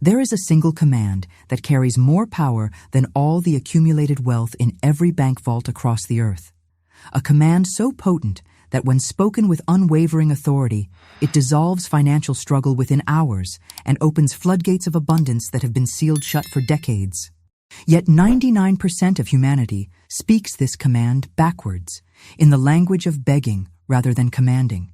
There is a single command that carries more power than all the accumulated wealth in every bank vault across the earth. A command so potent that when spoken with unwavering authority, it dissolves financial struggle within hours and opens floodgates of abundance that have been sealed shut for decades. Yet 99% of humanity speaks this command backwards, in the language of begging rather than commanding,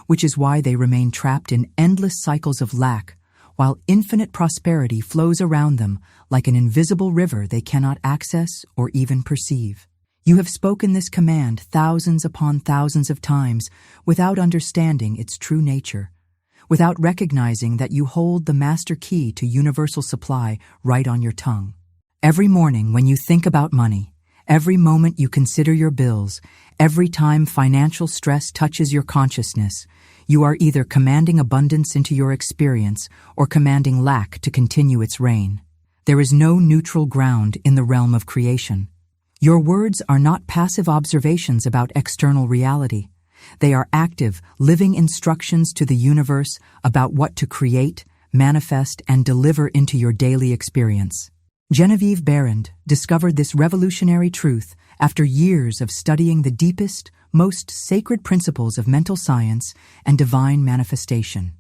which is why they remain trapped in endless cycles of lack, while infinite prosperity flows around them like an invisible river they cannot access or even perceive. You have spoken this command thousands upon thousands of times without understanding its true nature, without recognizing that you hold the master key to universal supply right on your tongue. Every morning when you think about money, every moment you consider your bills, every time financial stress touches your consciousness, you are either commanding abundance into your experience or commanding lack to continue its reign. There is no neutral ground in the realm of creation. Your words are not passive observations about external reality. They are active, living instructions to the universe about what to create, manifest, and deliver into your daily experience. Genevieve Behrend discovered this revolutionary truth after years of studying the deepest, most sacred principles of mental science and divine manifestation.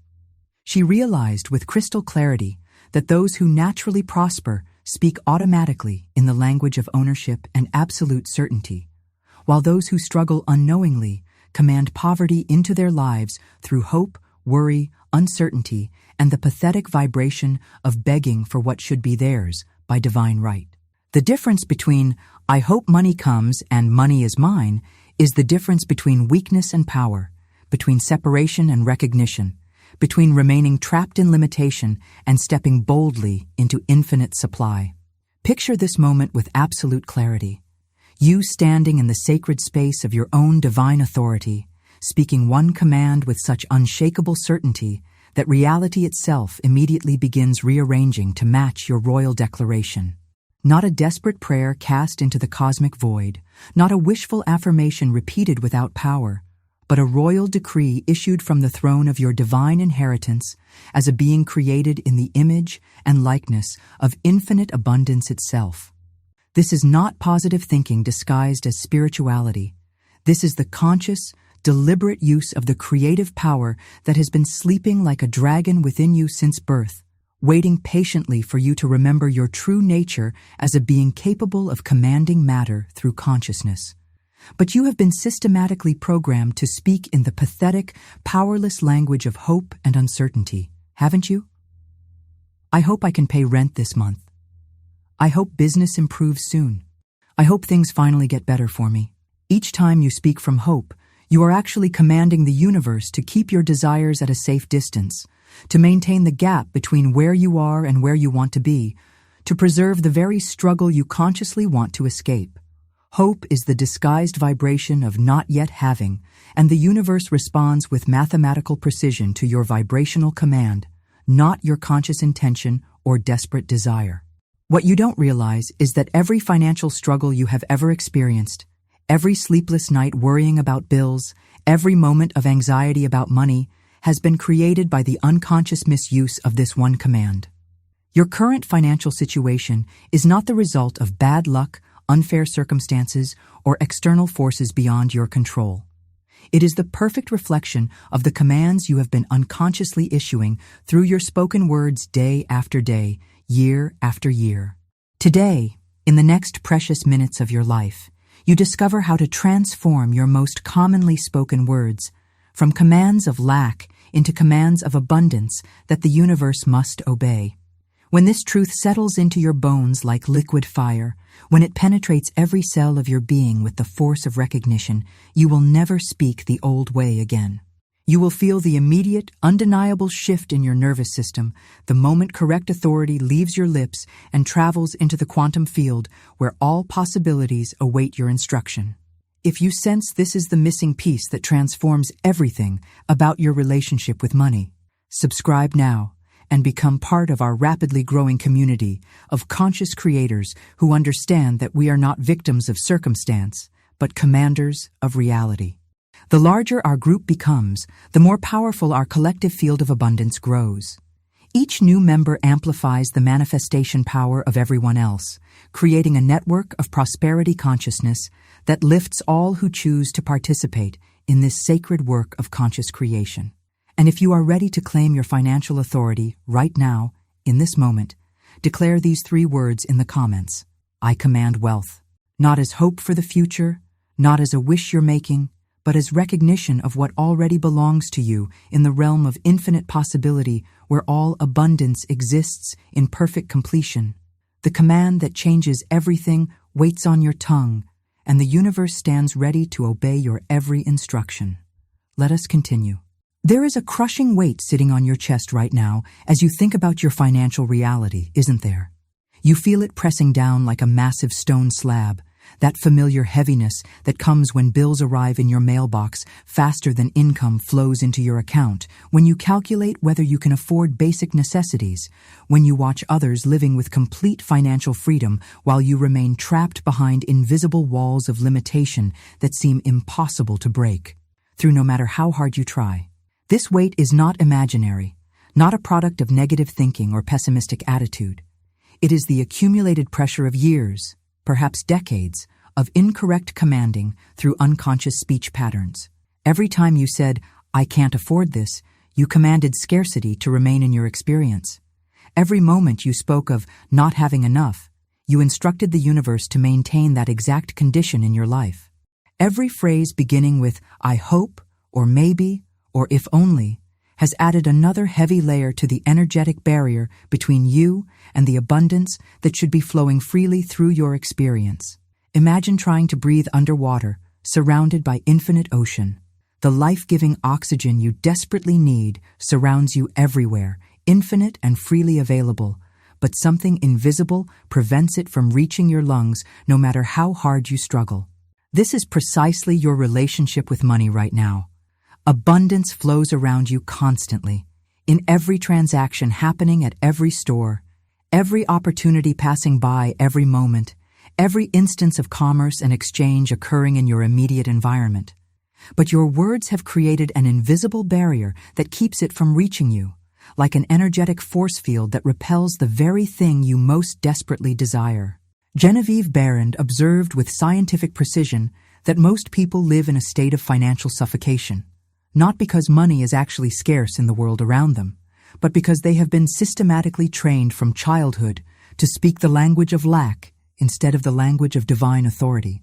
She realized with crystal clarity that those who naturally prosper speak automatically in the language of ownership and absolute certainty, while those who struggle unknowingly command poverty into their lives through hope, worry, uncertainty, and the pathetic vibration of begging for what should be theirs by divine right. The difference between "I hope money comes" and "money is mine" is the difference between weakness and power, between separation and recognition, between remaining trapped in limitation and stepping boldly into infinite supply. Picture this moment with absolute clarity. You standing in the sacred space of your own divine authority, speaking one command with such unshakable certainty that reality itself immediately begins rearranging to match your royal declaration. Not a desperate prayer cast into the cosmic void, not a wishful affirmation repeated without power, but a royal decree issued from the throne of your divine inheritance as a being created in the image and likeness of infinite abundance itself. This is not positive thinking disguised as spirituality. This is the conscious, deliberate use of the creative power that has been sleeping like a dragon within you since birth, waiting patiently for you to remember your true nature as a being capable of commanding matter through consciousness. But you have been systematically programmed to speak in the pathetic, powerless language of hope and uncertainty, haven't you? I hope I can pay rent this month. I hope business improves soon. I hope things finally get better for me. Each time you speak from hope, you are actually commanding the universe to keep your desires at a safe distance, to maintain the gap between where you are and where you want to be, to preserve the very struggle you consciously want to escape. Hope is the disguised vibration of not yet having, and the universe responds with mathematical precision to your vibrational command, not your conscious intention or desperate desire. What you don't realize is that every financial struggle you have ever experienced, every sleepless night worrying about bills, every moment of anxiety about money, has been created by the unconscious misuse of this one command. Your current financial situation is not the result of bad luck, unfair circumstances, or external forces beyond your control. It is the perfect reflection of the commands you have been unconsciously issuing through your spoken words day after day, year after year. Today, in the next precious minutes of your life, you discover how to transform your most commonly spoken words from commands of lack into commands of abundance that the universe must obey. When this truth settles into your bones like liquid fire, when it penetrates every cell of your being with the force of recognition, you will never speak the old way again. You will feel the immediate, undeniable shift in your nervous system the moment correct authority leaves your lips and travels into the quantum field where all possibilities await your instruction. If you sense this is the missing piece that transforms everything about your relationship with money, subscribe now and become part of our rapidly growing community of conscious creators who understand that we are not victims of circumstance, but commanders of reality. The larger our group becomes, the more powerful our collective field of abundance grows. Each new member amplifies the manifestation power of everyone else, creating a network of prosperity consciousness that lifts all who choose to participate in this sacred work of conscious creation. And if you are ready to claim your financial authority right now, in this moment, declare these 3 words in the comments. I command wealth. Not as hope for the future, not as a wish you're making, but as recognition of what already belongs to you in the realm of infinite possibility where all abundance exists in perfect completion. The command that changes everything waits on your tongue, and the universe stands ready to obey your every instruction. Let us continue. There is a crushing weight sitting on your chest right now as you think about your financial reality, isn't there? You feel it pressing down like a massive stone slab, that familiar heaviness that comes when bills arrive in your mailbox faster than income flows into your account, when you calculate whether you can afford basic necessities, when you watch others living with complete financial freedom while you remain trapped behind invisible walls of limitation that seem impossible to break, through no matter how hard you try. This weight is not imaginary, not a product of negative thinking or pessimistic attitude. It is the accumulated pressure of years, perhaps decades, of incorrect commanding through unconscious speech patterns. Every time you said, I can't afford this, you commanded scarcity to remain in your experience. Every moment you spoke of not having enough, you instructed the universe to maintain that exact condition in your life. Every phrase beginning with, I hope, or maybe, or if only, has added another heavy layer to the energetic barrier between you and the abundance that should be flowing freely through your experience. Imagine trying to breathe underwater, surrounded by infinite ocean. The life-giving oxygen you desperately need surrounds you everywhere, infinite and freely available, but something invisible prevents it from reaching your lungs no matter how hard you struggle. This is precisely your relationship with money right now. Abundance flows around you constantly, in every transaction happening at every store, every opportunity passing by every moment, every instance of commerce and exchange occurring in your immediate environment. But your words have created an invisible barrier that keeps it from reaching you, like an energetic force field that repels the very thing you most desperately desire. Genevieve Behrend observed with scientific precision that most people live in a state of financial suffocation. Not because money is actually scarce in the world around them, but because they have been systematically trained from childhood to speak the language of lack instead of the language of divine authority.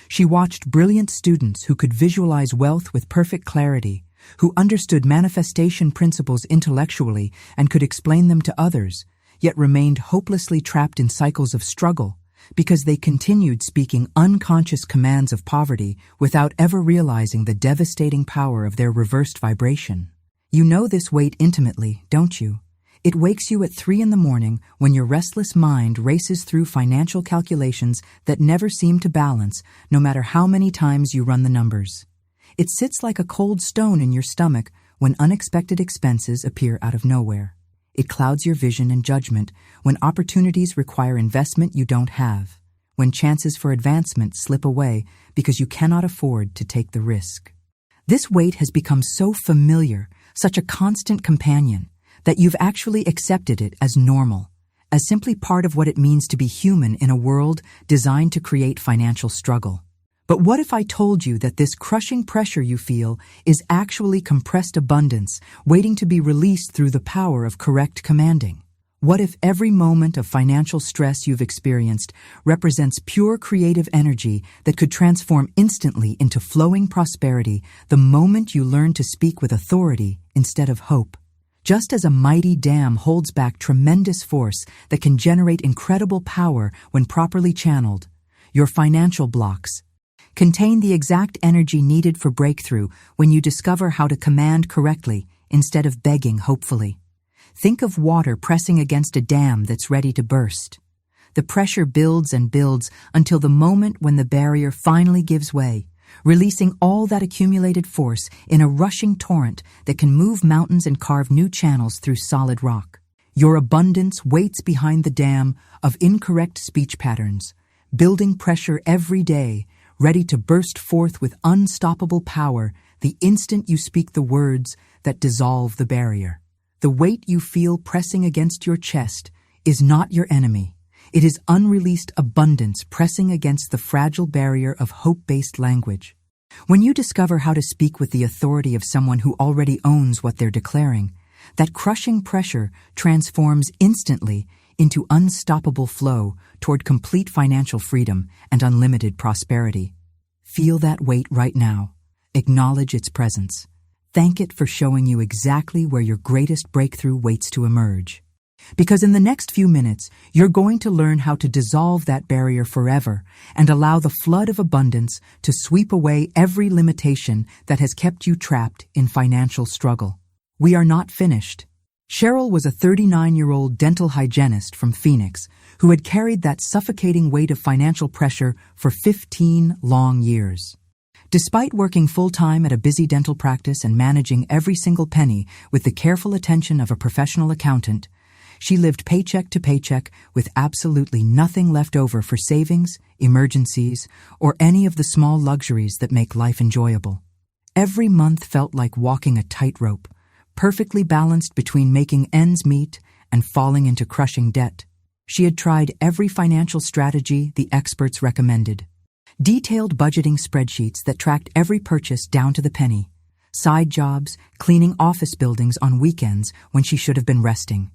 She watched brilliant students who could visualize wealth with perfect clarity, who understood manifestation principles intellectually and could explain them to others, yet remained hopelessly trapped in cycles of struggle because they continued speaking unconscious commands of poverty without ever realizing the devastating power of their reversed vibration. You know this weight intimately, don't you? It wakes you at 3 a.m. when your restless mind races through financial calculations that never seem to balance, no matter how many times you run the numbers. It sits like a cold stone in your stomach when unexpected expenses appear out of nowhere. It clouds your vision and judgment when opportunities require investment you don't have, when chances for advancement slip away because you cannot afford to take the risk. This weight has become so familiar, such a constant companion, that you've actually accepted it as normal, as simply part of what it means to be human in a world designed to create financial struggle. But what if I told you that this crushing pressure you feel is actually compressed abundance waiting to be released through the power of correct commanding? What if every moment of financial stress you've experienced represents pure creative energy that could transform instantly into flowing prosperity the moment you learn to speak with authority instead of hope? Just as a mighty dam holds back tremendous force that can generate incredible power when properly channeled, your financial blocks contain the exact energy needed for breakthrough when you discover how to command correctly instead of begging hopefully. Think of water pressing against a dam that's ready to burst. The pressure builds and builds until the moment when the barrier finally gives way, releasing all that accumulated force in a rushing torrent that can move mountains and carve new channels through solid rock. Your abundance waits behind the dam of incorrect speech patterns, building pressure every day, ready to burst forth with unstoppable power the instant you speak the words that dissolve the barrier. The weight you feel pressing against your chest is not your enemy. It is unreleased abundance pressing against the fragile barrier of hope-based language. When you discover how to speak with the authority of someone who already owns what they're declaring, that crushing pressure transforms instantly into unstoppable flow toward complete financial freedom and unlimited prosperity. Feel that weight right now. Acknowledge its presence. Thank it for showing you exactly where your greatest breakthrough waits to emerge. Because in the next few minutes, you're going to learn how to dissolve that barrier forever and allow the flood of abundance to sweep away every limitation that has kept you trapped in financial struggle. We are not finished. Cheryl was a 39-year-old dental hygienist from Phoenix who had carried that suffocating weight of financial pressure for 15 long years. Despite working full-time at a busy dental practice and managing every single penny with the careful attention of a professional accountant, she lived paycheck to paycheck with absolutely nothing left over for savings, emergencies, or any of the small luxuries that make life enjoyable. Every month felt like walking a tightrope, perfectly balanced between making ends meet and falling into crushing debt. She had tried every financial strategy the experts recommended. Detailed budgeting spreadsheets that tracked every purchase down to the penny. Side jobs, cleaning office buildings on weekends when she should have been resting.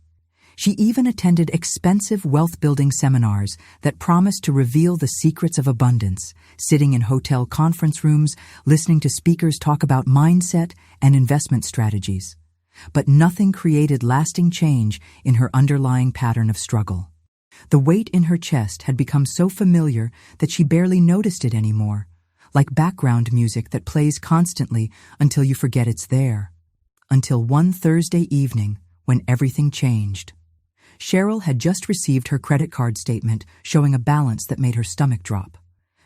She even attended expensive wealth-building seminars that promised to reveal the secrets of abundance, sitting in hotel conference rooms, listening to speakers talk about mindset and investment strategies. But nothing created lasting change in her underlying pattern of struggle. The weight in her chest had become so familiar that she barely noticed it anymore, like background music that plays constantly until you forget it's there. Until one Thursday evening, when everything changed. Cheryl had just received her credit card statement showing a balance that made her stomach drop.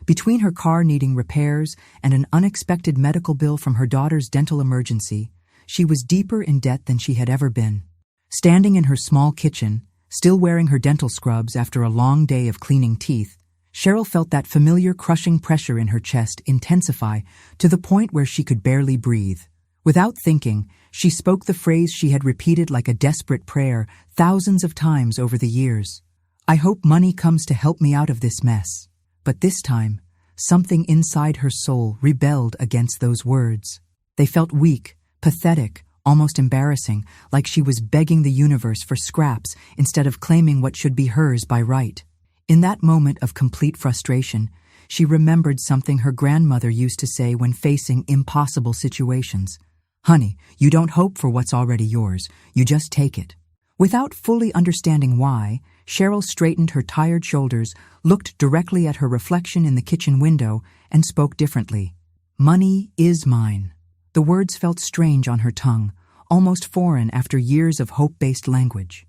Between her car needing repairs and an unexpected medical bill from her daughter's dental emergency, she was deeper in debt than she had ever been. Standing in her small kitchen, still wearing her dental scrubs after a long day of cleaning teeth, Cheryl felt that familiar crushing pressure in her chest intensify to the point where she could barely breathe. Without thinking, she spoke the phrase she had repeated like a desperate prayer thousands of times over the years. I hope money comes to help me out of this mess. But this time, something inside her soul rebelled against those words. They felt weak, pathetic, almost embarrassing, like she was begging the universe for scraps instead of claiming what should be hers by right. In that moment of complete frustration, she remembered something her grandmother used to say when facing impossible situations. Honey, you don't hope for what's already yours, you just take it. Without fully understanding why, Cheryl straightened her tired shoulders, looked directly at her reflection in the kitchen window, and spoke differently. Money is mine. The words felt strange on her tongue, almost foreign after years of hope-based language.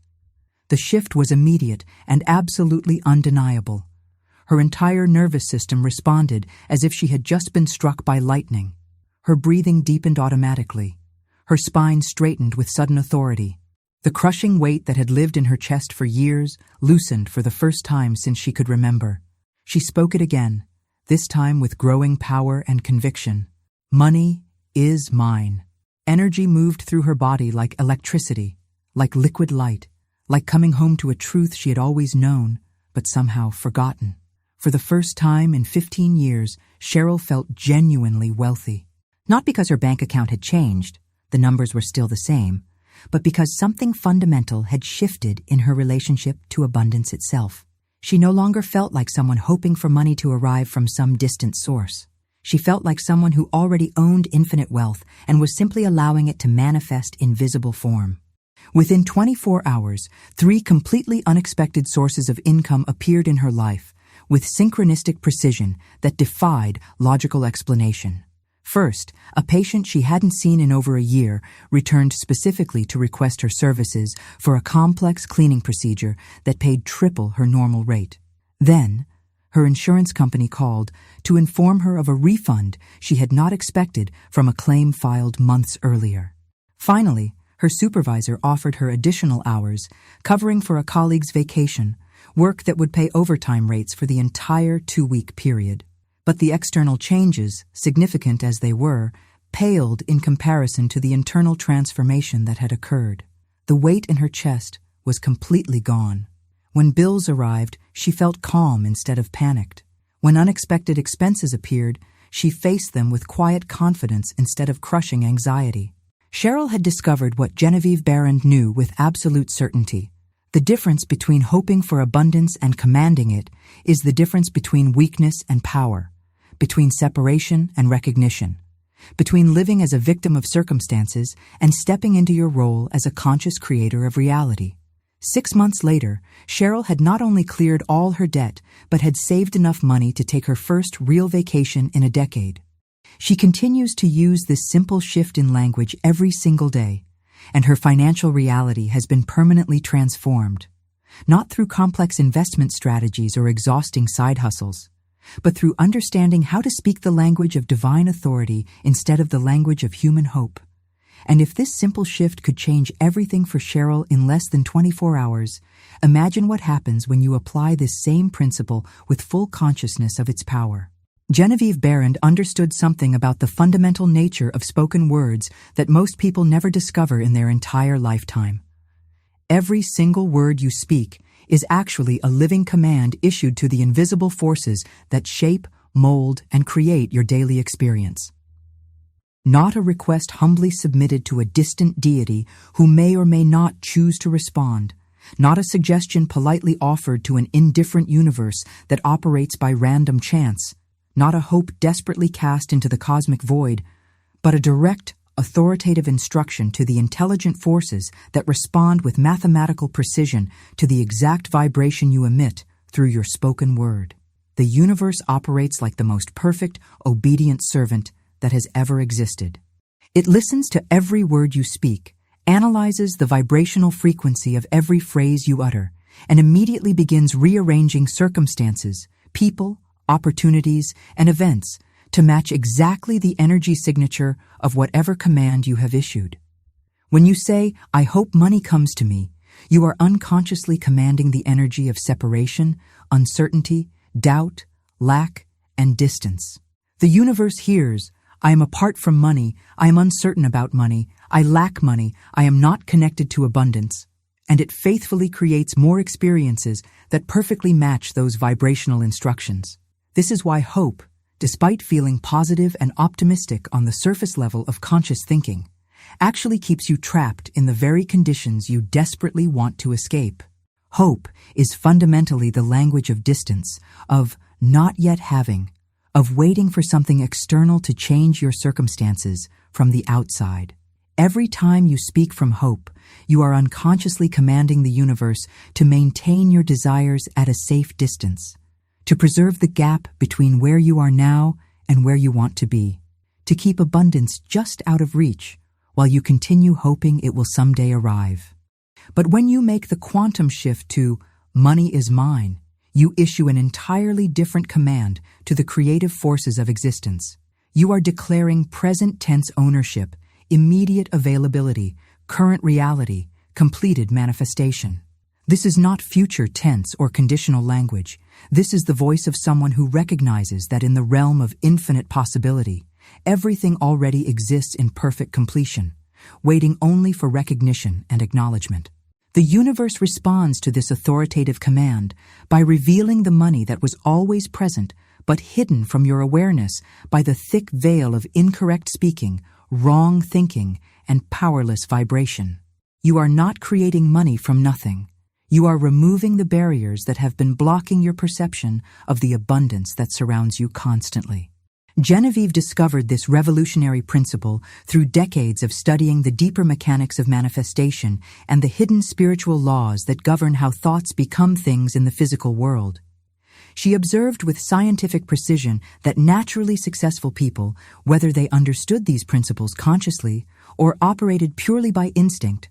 The shift was immediate and absolutely undeniable. Her entire nervous system responded as if she had just been struck by lightning. Her breathing deepened automatically. Her spine straightened with sudden authority. The crushing weight that had lived in her chest for years loosened for the first time since she could remember. She spoke it again, this time with growing power and conviction. Money is mine. Energy moved through her body like electricity, like liquid light, like coming home to a truth she had always known, but somehow forgotten. For the first time in 15 years, Cheryl felt genuinely wealthy. Not because her bank account had changed, the numbers were still the same, but because something fundamental had shifted in her relationship to abundance itself. She no longer felt like someone hoping for money to arrive from some distant source. She felt like someone who already owned infinite wealth and was simply allowing it to manifest in visible form. Within 24 hours, 3 completely unexpected sources of income appeared in her life, with synchronistic precision that defied logical explanation. First, a patient she hadn't seen in over a year returned specifically to request her services for a complex cleaning procedure that paid triple her normal rate. Then, her insurance company called to inform her of a refund she had not expected from a claim filed months earlier. Finally, her supervisor offered her additional hours, covering for a colleague's vacation, work that would pay overtime rates for the entire 2-week period. But the external changes, significant as they were, paled in comparison to the internal transformation that had occurred. The weight in her chest was completely gone. When bills arrived, she felt calm instead of panicked. When unexpected expenses appeared, she faced them with quiet confidence instead of crushing anxiety. Cheryl had discovered what Genevieve Behrend knew with absolute certainty. The difference between hoping for abundance and commanding it is the difference between weakness and power, between separation and recognition, between living as a victim of circumstances and stepping into your role as a conscious creator of reality. 6 months later, Cheryl had not only cleared all her debt, but had saved enough money to take her first real vacation in a decade. She continues to use this simple shift in language every single day, and her financial reality has been permanently transformed, not through complex investment strategies or exhausting side hustles, but through understanding how to speak the language of divine authority instead of the language of human hope. And if this simple shift could change everything for Cheryl in less than 24 hours, imagine what happens when you apply this same principle with full consciousness of its power. Genevieve Behrend understood something about the fundamental nature of spoken words that most people never discover in their entire lifetime. Every single word you speak is actually a living command issued to the invisible forces that shape, mold, and create your daily experience. Not a request humbly submitted to a distant deity who may or may not choose to respond, not a suggestion politely offered to an indifferent universe that operates by random chance, not a hope desperately cast into the cosmic void, but a direct, authoritative instruction to the intelligent forces that respond with mathematical precision to the exact vibration you emit through your spoken word. The universe operates like the most perfect, obedient servant that has ever existed. It listens to every word you speak, analyzes the vibrational frequency of every phrase you utter, and immediately begins rearranging circumstances, people, opportunities, and events to match exactly the energy signature of whatever command you have issued. When you say, "I hope money comes to me," you are unconsciously commanding the energy of separation, uncertainty, doubt, lack, and distance. The universe hears, "I am apart from money, I am uncertain about money, I lack money, I am not connected to abundance," and it faithfully creates more experiences that perfectly match those vibrational instructions. This is why hope, despite feeling positive and optimistic on the surface level of conscious thinking, actually keeps you trapped in the very conditions you desperately want to escape. Hope is fundamentally the language of distance, of not yet having, of waiting for something external to change your circumstances from the outside. Every time you speak from hope, you are unconsciously commanding the universe to maintain your desires at a safe distance, to preserve the gap between where you are now and where you want to be, to keep abundance just out of reach while you continue hoping it will someday arrive. But when you make the quantum shift to "money is mine," you issue an entirely different command to the creative forces of existence. You are declaring present tense ownership, immediate availability, current reality, completed manifestation. This is not future tense or conditional language. This is the voice of someone who recognizes that in the realm of infinite possibility, everything already exists in perfect completion, waiting only for recognition and acknowledgement. The universe responds to this authoritative command by revealing the money that was always present but hidden from your awareness by the thick veil of incorrect speaking, wrong thinking, and powerless vibration. You are not creating money from nothing. You are removing the barriers that have been blocking your perception of the abundance that surrounds you constantly. Genevieve discovered this revolutionary principle through decades of studying the deeper mechanics of manifestation and the hidden spiritual laws that govern how thoughts become things in the physical world. She observed with scientific precision that naturally successful people, whether they understood these principles consciously or operated purely by instinct,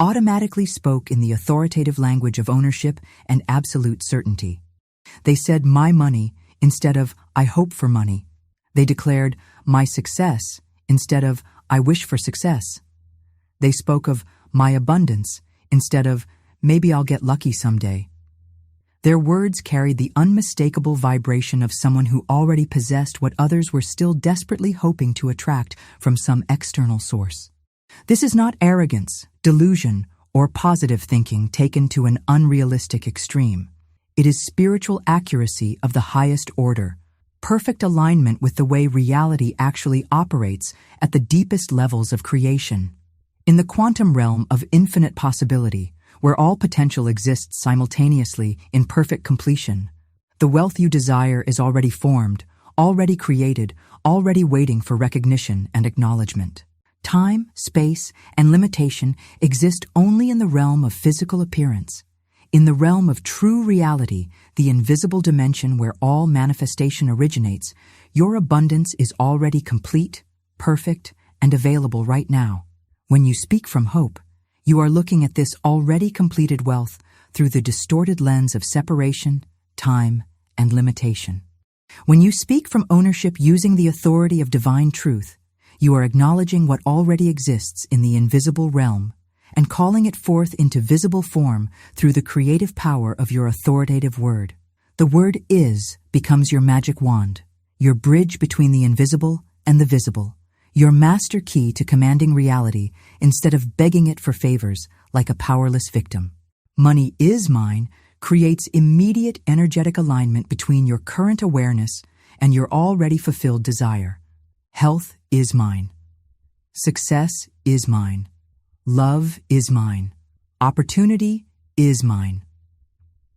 automatically spoke in the authoritative language of ownership and absolute certainty. They said "my money" instead of "I hope for money." They declared "my success" instead of "I wish for success." They spoke of "my abundance" instead of "maybe I'll get lucky someday." Their words carried the unmistakable vibration of someone who already possessed what others were still desperately hoping to attract from some external source. This is not arrogance, delusion, or positive thinking taken to an unrealistic extreme. It is spiritual accuracy of the highest order, perfect alignment with the way reality actually operates at the deepest levels of creation. In the quantum realm of infinite possibility, where all potential exists simultaneously in perfect completion, the wealth you desire is already formed, already created, already waiting for recognition and acknowledgement. Time, space, and limitation exist only in the realm of physical appearance. In the realm of true reality, the invisible dimension where all manifestation originates, your abundance is already complete, perfect, and available right now. When you speak from hope, you are looking at this already completed wealth through the distorted lens of separation, time, and limitation. When you speak from ownership using the authority of divine truth, you are acknowledging what already exists in the invisible realm and calling it forth into visible form through the creative power of your authoritative word. The word is becomes your magic wand, your bridge between the invisible and the visible, your master key to commanding reality instead of begging it for favors like a powerless victim. Money is mine creates immediate energetic alignment between your current awareness and your already fulfilled desire. Health is mine. Success is mine. Love is mine. Opportunity is mine.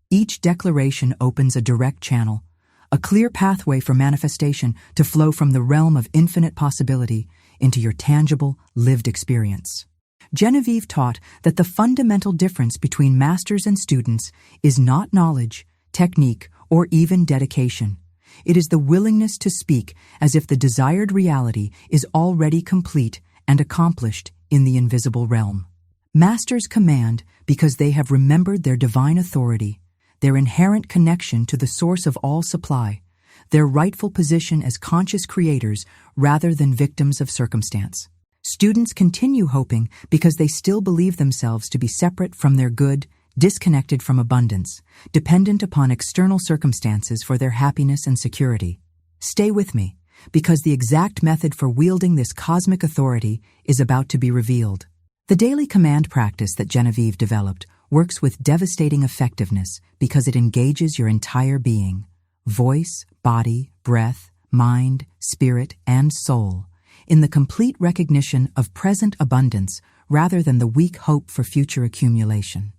Each declaration opens a direct channel, a clear pathway for manifestation to flow from the realm of infinite possibility into your tangible, lived experience. Genevieve taught that the fundamental difference between masters and students is not knowledge, technique, or even dedication. It is the willingness to speak as if the desired reality is already complete and accomplished in the invisible realm. Masters command because they have remembered their divine authority, their inherent connection to the source of all supply, their rightful position as conscious creators rather than victims of circumstance. Students continue hoping because they still believe themselves to be separate from their good, disconnected from abundance, dependent upon external circumstances for their happiness and security. Stay with me, because the exact method for wielding this cosmic authority is about to be revealed. The daily command practice that Genevieve developed works with devastating effectiveness because it engages your entire being, voice, body, breath, mind, spirit, and soul, in the complete recognition of present abundance rather than the weak hope for future accumulation.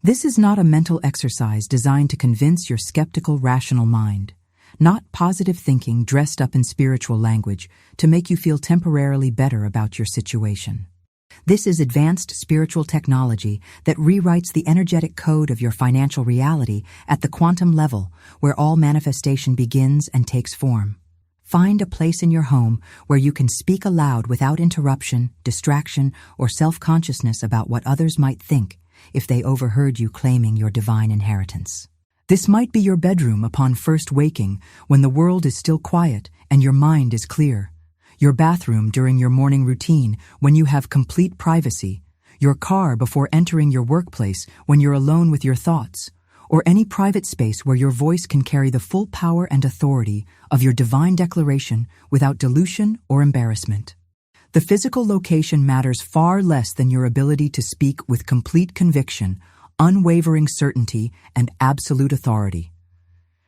This is not a mental exercise designed to convince your skeptical, rational mind, not positive thinking dressed up in spiritual language to make you feel temporarily better about your situation. This is advanced spiritual technology that rewrites the energetic code of your financial reality at the quantum level where all manifestation begins and takes form. Find a place in your home where you can speak aloud without interruption, distraction, or self-consciousness about what others might think if they overheard you claiming your divine inheritance. This might be your bedroom upon first waking when the world is still quiet and your mind is clear, your bathroom during your morning routine when you have complete privacy, your car before entering your workplace when you're alone with your thoughts, or any private space where your voice can carry the full power and authority of your divine declaration without dilution or embarrassment. The physical location matters far less than your ability to speak with complete conviction, unwavering certainty, and absolute authority.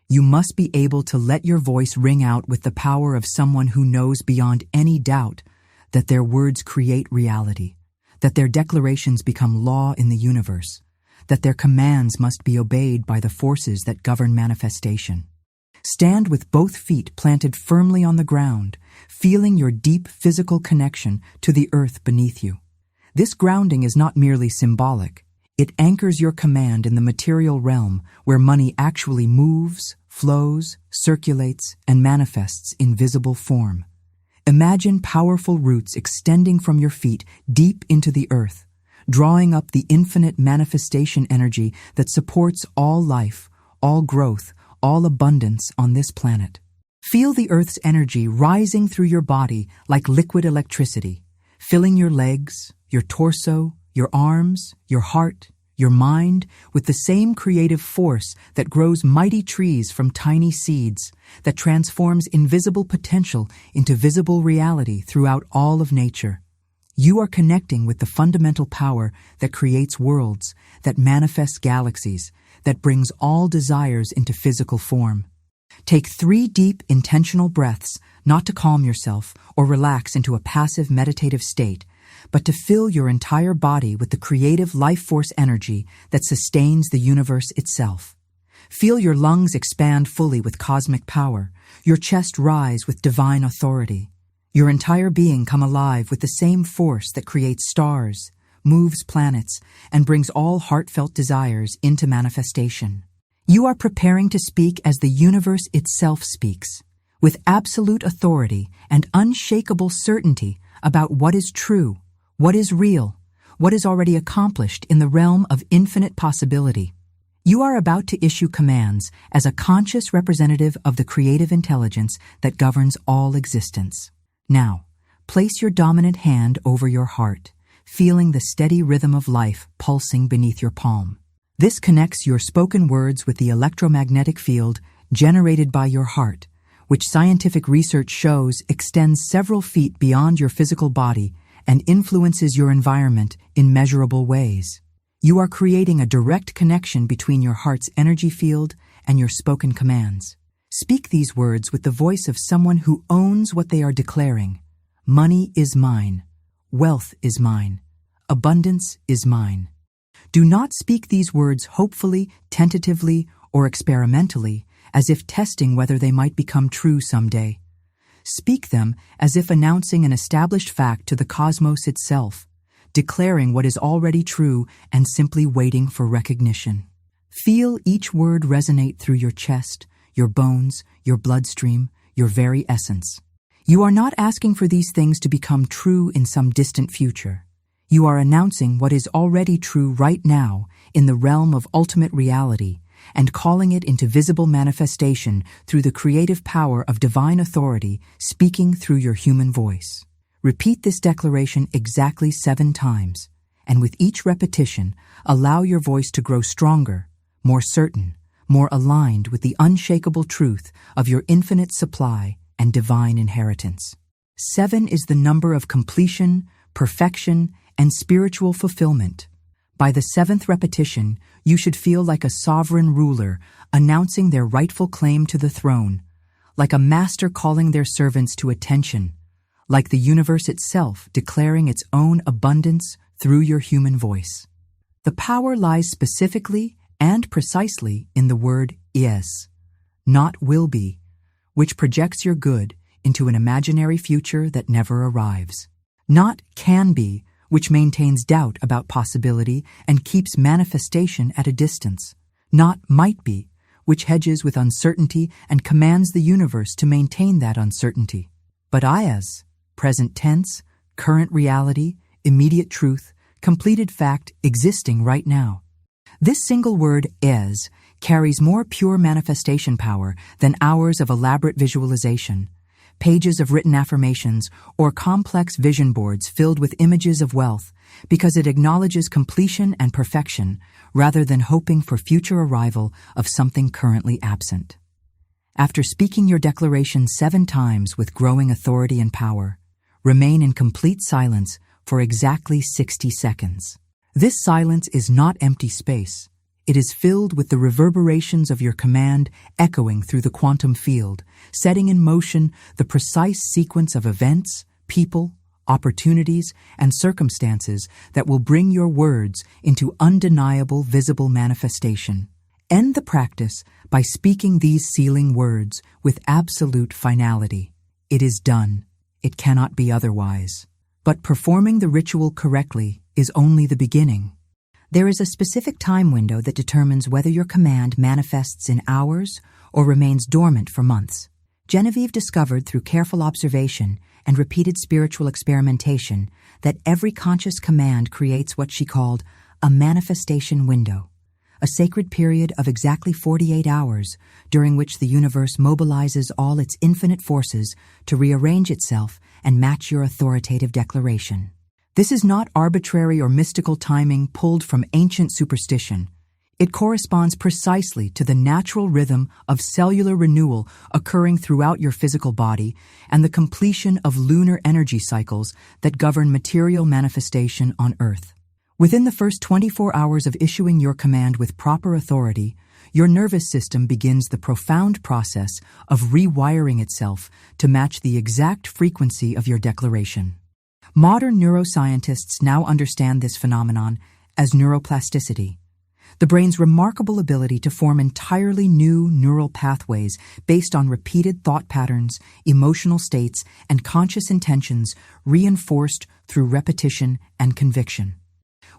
You must be able to let your voice ring out with the power of someone who knows beyond any doubt that their words create reality, that their declarations become law in the universe, that their commands must be obeyed by the forces that govern manifestation. Stand with both feet planted firmly on the ground, feeling your deep physical connection to the earth beneath you. This grounding is not merely symbolic. It anchors your command in the material realm where money actually moves, flows, circulates, and manifests in visible form. Imagine powerful roots extending from your feet deep into the earth, drawing up the infinite manifestation energy that supports all life, all growth, all abundance on this planet. Feel the earth's energy rising through your body like liquid electricity, filling your legs, your torso, your arms, your heart, your mind with the same creative force that grows mighty trees from tiny seeds, that transforms invisible potential into visible reality throughout all of nature. You are connecting with the fundamental power that creates worlds, that manifests galaxies, that brings all desires into physical form. Take 3 deep, intentional breaths, not to calm yourself or relax into a passive meditative state, but to fill your entire body with the creative life force energy that sustains the universe itself. Feel your lungs expand fully with cosmic power, your chest rise with divine authority. Your entire being come alive with the same force that creates stars, moves planets, and brings all heartfelt desires into manifestation. You are preparing to speak as the universe itself speaks, with absolute authority and unshakable certainty about what is true, what is real, what is already accomplished in the realm of infinite possibility. You are about to issue commands as a conscious representative of the creative intelligence that governs all existence. Now, place your dominant hand over your heart, feeling the steady rhythm of life pulsing beneath your palm. This connects your spoken words with the electromagnetic field generated by your heart, which scientific research shows extends several feet beyond your physical body and influences your environment in measurable ways. You are creating a direct connection between your heart's energy field and your spoken commands. Speak these words with the voice of someone who owns what they are declaring. Money is mine. Wealth is mine. Abundance is mine. Do not speak these words hopefully, tentatively, or experimentally, as if testing whether they might become true someday. Speak them as if announcing an established fact to the cosmos itself, declaring what is already true and simply waiting for recognition. Feel each word resonate through your chest, your bones, your bloodstream, your very essence. You are not asking for these things to become true in some distant future. You are announcing what is already true right now in the realm of ultimate reality and calling it into visible manifestation through the creative power of divine authority speaking through your human voice. Repeat this declaration exactly 7 times, and with each repetition, allow your voice to grow stronger, more certain, more aligned with the unshakable truth of your infinite supply and divine inheritance. 7 is the number of completion, perfection, and spiritual fulfillment. By the 7th repetition, you should feel like a sovereign ruler announcing their rightful claim to the throne, like a master calling their servants to attention, like the universe itself declaring its own abundance through your human voice. The power lies specifically and precisely in the word is, not will be, which projects your good into an imaginary future that never arrives. Not can be, which maintains doubt about possibility and keeps manifestation at a distance. Not might be, which hedges with uncertainty and commands the universe to maintain that uncertainty. But as, present tense, current reality, immediate truth, completed fact existing right now. This single word is carries more pure manifestation power than hours of elaborate visualization, pages of written affirmations, or complex vision boards filled with images of wealth, because it acknowledges completion and perfection rather than hoping for future arrival of something currently absent. After speaking your declaration 7 times with growing authority and power, remain in complete silence for exactly 60 seconds. This silence is not empty space. It is filled with the reverberations of your command echoing through the quantum field, setting in motion the precise sequence of events, people, opportunities, and circumstances that will bring your words into undeniable visible manifestation. End the practice by speaking these sealing words with absolute finality. It is done. It cannot be otherwise. But performing the ritual correctly is only the beginning. There is a specific time window that determines whether your command manifests in hours or remains dormant for months. Genevieve discovered through careful observation and repeated spiritual experimentation that every conscious command creates what she called a manifestation window, a sacred period of exactly 48 hours during which the universe mobilizes all its infinite forces to rearrange itself and match your authoritative declaration. This is not arbitrary or mystical timing pulled from ancient superstition. It corresponds precisely to the natural rhythm of cellular renewal occurring throughout your physical body and the completion of lunar energy cycles that govern material manifestation on Earth. Within the first 24 hours of issuing your command with proper authority, your nervous system begins the profound process of rewiring itself to match the exact frequency of your declaration. Modern neuroscientists now understand this phenomenon as neuroplasticity, the brain's remarkable ability to form entirely new neural pathways based on repeated thought patterns, emotional states, and conscious intentions reinforced through repetition and conviction.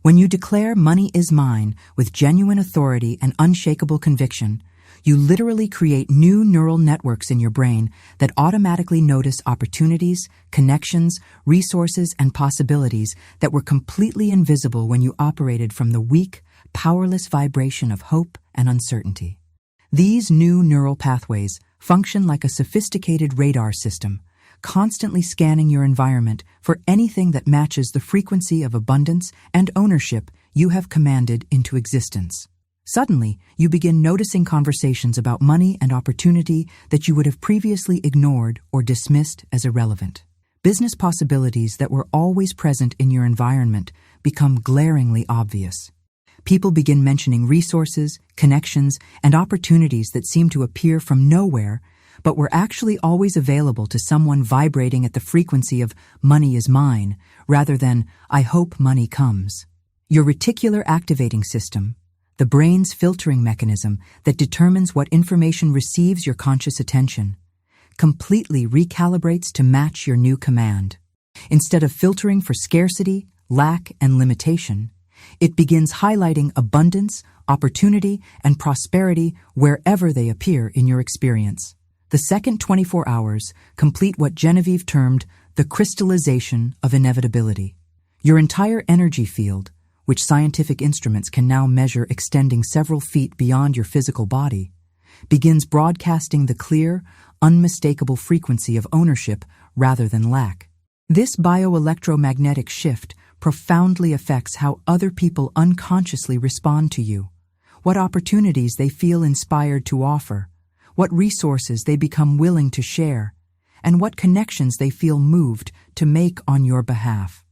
When you declare money is mine with genuine authority and unshakable conviction, you literally create new neural networks in your brain that automatically notice opportunities, connections, resources, and possibilities that were completely invisible when you operated from the weak, powerless vibration of hope and uncertainty. These new neural pathways function like a sophisticated radar system, constantly scanning your environment for anything that matches the frequency of abundance and ownership you have commanded into existence. Suddenly, you begin noticing conversations about money and opportunity that you would have previously ignored or dismissed as irrelevant. Business possibilities that were always present in your environment become glaringly obvious. People begin mentioning resources, connections, and opportunities that seem to appear from nowhere, but were actually always available to someone vibrating at the frequency of money is mine, rather than I hope money comes. Your reticular activating system, the brain's filtering mechanism that determines what information receives your conscious attention, completely recalibrates to match your new command. Instead of filtering for scarcity, lack, and limitation, it begins highlighting abundance, opportunity, and prosperity wherever they appear in your experience. The second 24 hours complete what Genevieve termed the crystallization of inevitability. Your entire energy field, which scientific instruments can now measure extending several feet beyond your physical body, begins broadcasting the clear, unmistakable frequency of ownership rather than lack. This bioelectromagnetic shift profoundly affects how other people unconsciously respond to you, what opportunities they feel inspired to offer, what resources they become willing to share, and what connections they feel moved to make on your behalf.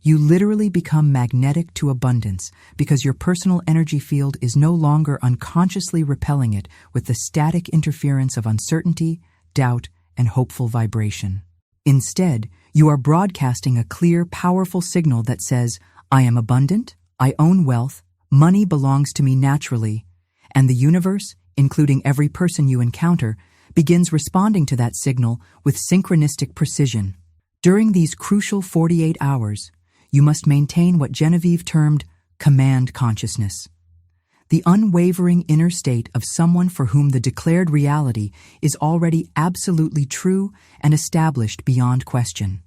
You literally become magnetic to abundance because your personal energy field is no longer unconsciously repelling it with the static interference of uncertainty, doubt, and hopeful vibration. Instead, you are broadcasting a clear, powerful signal that says, I am abundant, I own wealth, money belongs to me naturally, and the universe, including every person you encounter, begins responding to that signal with synchronistic precision. During these crucial 48 hours, you must maintain what Genevieve termed command consciousness, the unwavering inner state of someone for whom the declared reality is already absolutely true and established beyond question.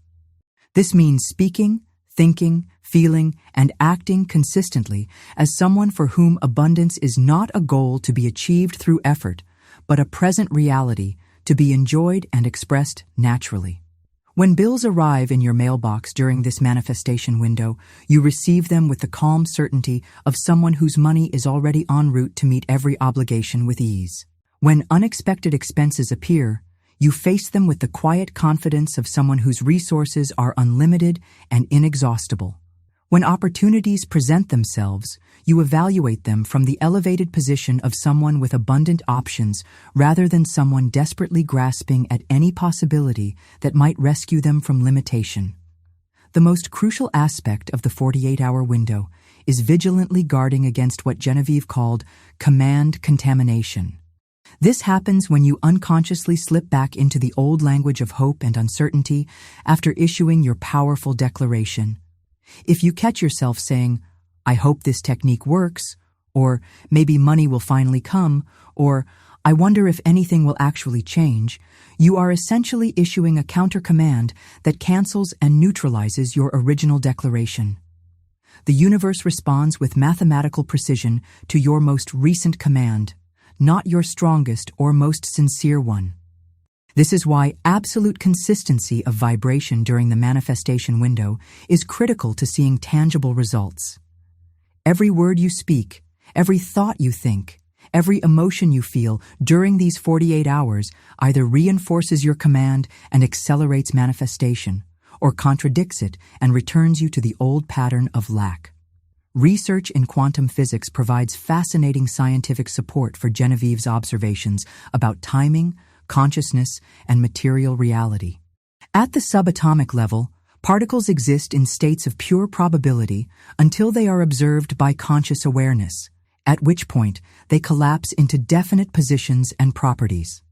This means speaking, thinking, feeling, and acting consistently as someone for whom abundance is not a goal to be achieved through effort, but a present reality to be enjoyed and expressed naturally. When bills arrive in your mailbox during this manifestation window, you receive them with the calm certainty of someone whose money is already en route to meet every obligation with ease. When unexpected expenses appear, you face them with the quiet confidence of someone whose resources are unlimited and inexhaustible. When opportunities present themselves, you evaluate them from the elevated position of someone with abundant options rather than someone desperately grasping at any possibility that might rescue them from limitation. The most crucial aspect of the 48-hour window is vigilantly guarding against what Genevieve called command contamination. This happens when you unconsciously slip back into the old language of hope and uncertainty after issuing your powerful declaration. If you catch yourself saying, I hope this technique works, or maybe money will finally come, or I wonder if anything will actually change, you are essentially issuing a counter-command that cancels and neutralizes your original declaration. The universe responds with mathematical precision to your most recent command, not your strongest or most sincere one. This is why absolute consistency of vibration during the manifestation window is critical to seeing tangible results. Every word you speak, Every thought you think, every emotion you feel during these 48 hours either reinforces your command and accelerates manifestation, or contradicts it and returns you to the old pattern of lack. Research in quantum physics provides fascinating scientific support for Genevieve's observations about timing, consciousness, and material reality. At the subatomic level, particles exist in states of pure probability until they are observed by conscious awareness, at which point they collapse into definite positions and properties.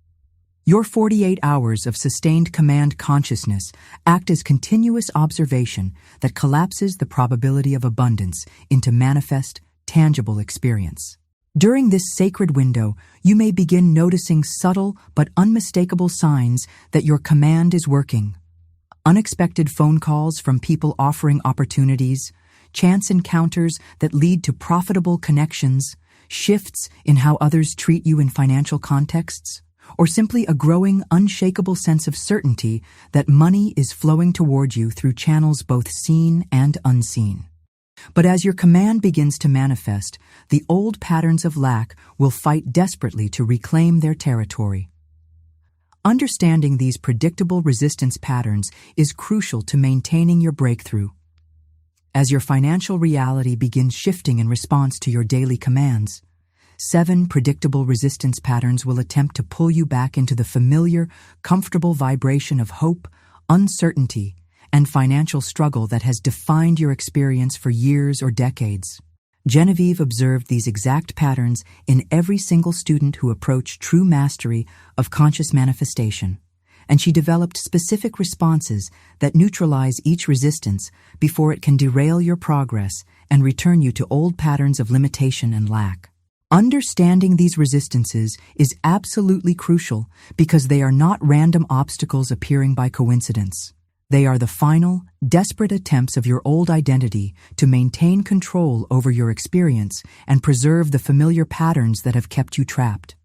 Your 48 hours of sustained command consciousness act as continuous observation that collapses the probability of abundance into manifest, tangible experience. During this sacred window, you may begin noticing subtle but unmistakable signs that your command is working. Unexpected phone calls from people offering opportunities, chance encounters that lead to profitable connections, shifts in how others treat you in financial contexts, or simply a growing, unshakable sense of certainty that money is flowing toward you through channels both seen and unseen. But as your command begins to manifest, the old patterns of lack will fight desperately to reclaim their territory. Understanding these predictable resistance patterns is crucial to maintaining your breakthrough. As your financial reality begins shifting in response to your daily commands, 7 predictable resistance patterns will attempt to pull you back into the familiar, comfortable vibration of hope, uncertainty, and financial struggle that has defined your experience for years or decades. Genevieve observed these exact patterns in every single student who approached true mastery of conscious manifestation, and she developed specific responses that neutralize each resistance before it can derail your progress and return you to old patterns of limitation and lack. Understanding these resistances is absolutely crucial because they are not random obstacles appearing by coincidence. They are the final, desperate attempts of your old identity to maintain control over your experience and preserve the familiar patterns that have kept you trapped.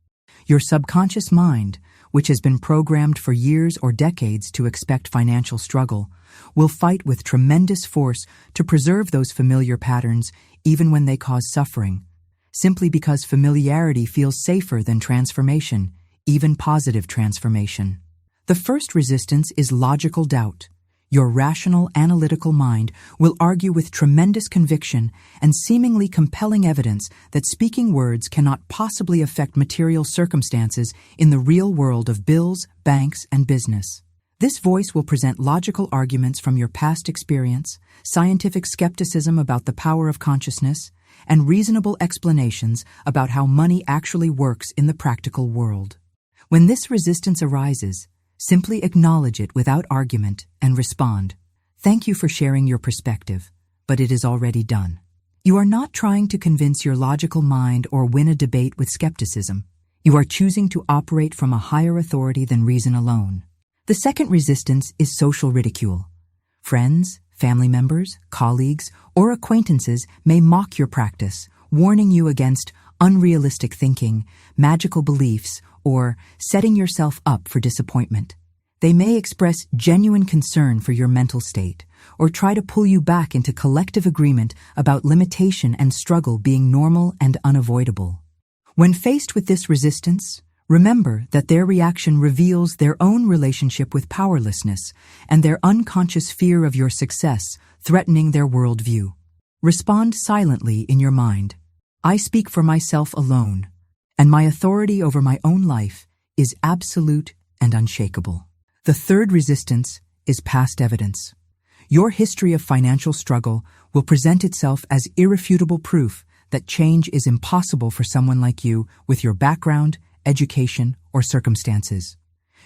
Your subconscious mind, which has been programmed for years or decades to expect financial struggle, will fight with tremendous force to preserve those familiar patterns even when they cause suffering, simply because familiarity feels safer than transformation, even positive transformation. The first resistance is logical doubt. Your rational, analytical mind will argue with tremendous conviction and seemingly compelling evidence that speaking words cannot possibly affect material circumstances in the real world of bills, banks, and business. This voice will present logical arguments from your past experience, scientific skepticism about the power of consciousness, and reasonable explanations about how money actually works in the practical world. When this resistance arises, simply acknowledge it without argument and respond. Thank you for sharing your perspective, but it is already done. You are not trying to convince your logical mind or win a debate with skepticism. You are choosing to operate from a higher authority than reason alone. The second resistance is social ridicule. Friends, family members, colleagues, or acquaintances may mock your practice, warning you against unrealistic thinking, magical beliefs, or setting yourself up for disappointment. They may express genuine concern for your mental state, or try to pull you back into collective agreement about limitation and struggle being normal and unavoidable. When faced with this resistance, remember that their reaction reveals their own relationship with powerlessness and their unconscious fear of your success threatening their worldview. Respond silently in your mind. I speak for myself alone, and my authority over my own life is absolute and unshakable. The third resistance is past evidence. Your history of financial struggle will present itself as irrefutable proof that change is impossible for someone like you with your background, education, or circumstances.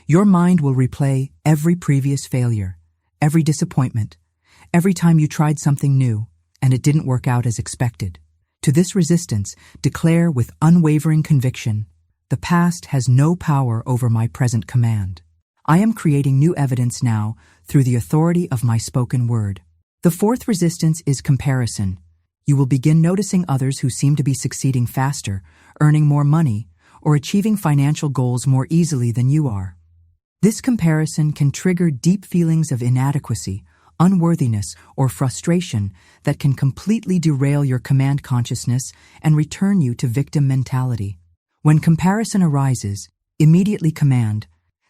Your mind will replay every previous failure, every disappointment, every time you tried something new and it didn't work out as expected. To this resistance, declare with unwavering conviction, the past has no power over my present command. I am creating new evidence now through the authority of my spoken word. The fourth resistance is comparison. You will begin noticing others who seem to be succeeding faster, earning more money, or achieving financial goals more easily than you are. This comparison can trigger deep feelings of inadequacy, unworthiness, or frustration that can completely derail your command consciousness and return you to victim mentality. When comparison arises, immediately command,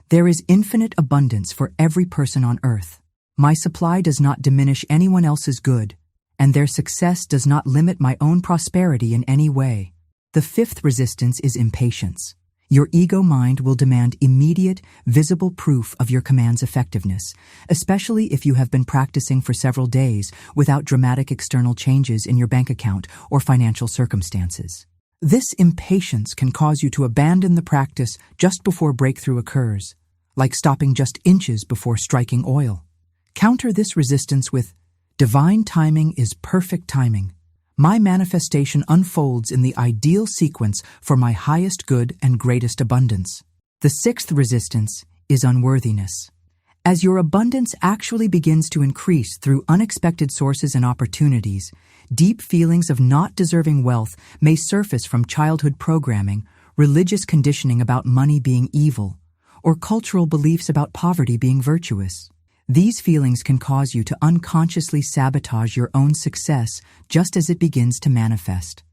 "There is infinite abundance for every person on earth. My supply does not diminish anyone else's good, and their success does not limit my own prosperity in any way." The fifth resistance is impatience. Your ego mind will demand immediate, visible proof of your command's effectiveness, especially if you have been practicing for several days without dramatic external changes in your bank account or financial circumstances. This impatience can cause you to abandon the practice just before breakthrough occurs, like stopping just inches before striking oil. Counter this resistance with, "Divine timing is perfect timing. My manifestation unfolds in the ideal sequence for my highest good and greatest abundance." The sixth resistance is unworthiness. As your abundance actually begins to increase through unexpected sources and opportunities, deep feelings of not deserving wealth may surface from childhood programming, religious conditioning about money being evil, or cultural beliefs about poverty being virtuous. These feelings can cause you to unconsciously sabotage your own success just as it begins to manifest.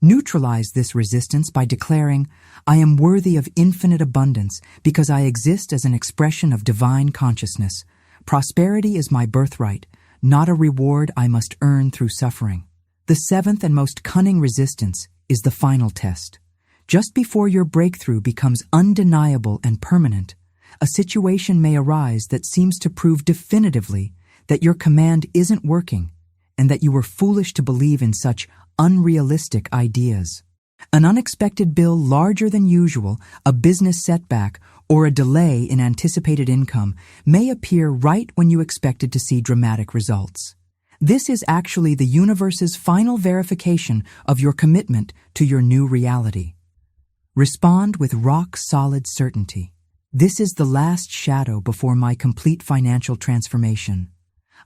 Neutralize this resistance by declaring, "I am worthy of infinite abundance because I exist as an expression of divine consciousness. Prosperity is my birthright, not a reward I must earn through suffering." The seventh and most cunning resistance is the final test. Just before your breakthrough becomes undeniable and permanent, a situation may arise that seems to prove definitively that your command isn't working and that you were foolish to believe in such unrealistic ideas. An unexpected bill larger than usual, a business setback, or a delay in anticipated income may appear right when you expected to see dramatic results. This is actually the universe's final verification of your commitment to your new reality. Respond with rock-solid certainty. "This is the last shadow before my complete financial transformation.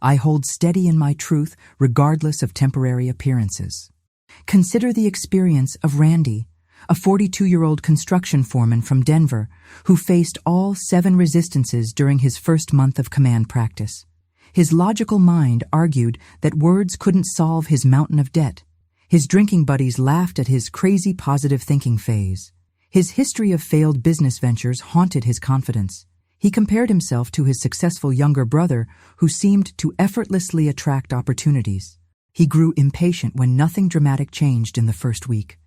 I hold steady in my truth regardless of temporary appearances." Consider the experience of Randy, a 42-year-old construction foreman from Denver who faced all 7 resistances during his first month of command practice. His logical mind argued that words couldn't solve his mountain of debt. His drinking buddies laughed at his crazy positive thinking phase. His history of failed business ventures haunted his confidence. He compared himself to his successful younger brother who seemed to effortlessly attract opportunities. He grew impatient when nothing dramatic changed in the first week.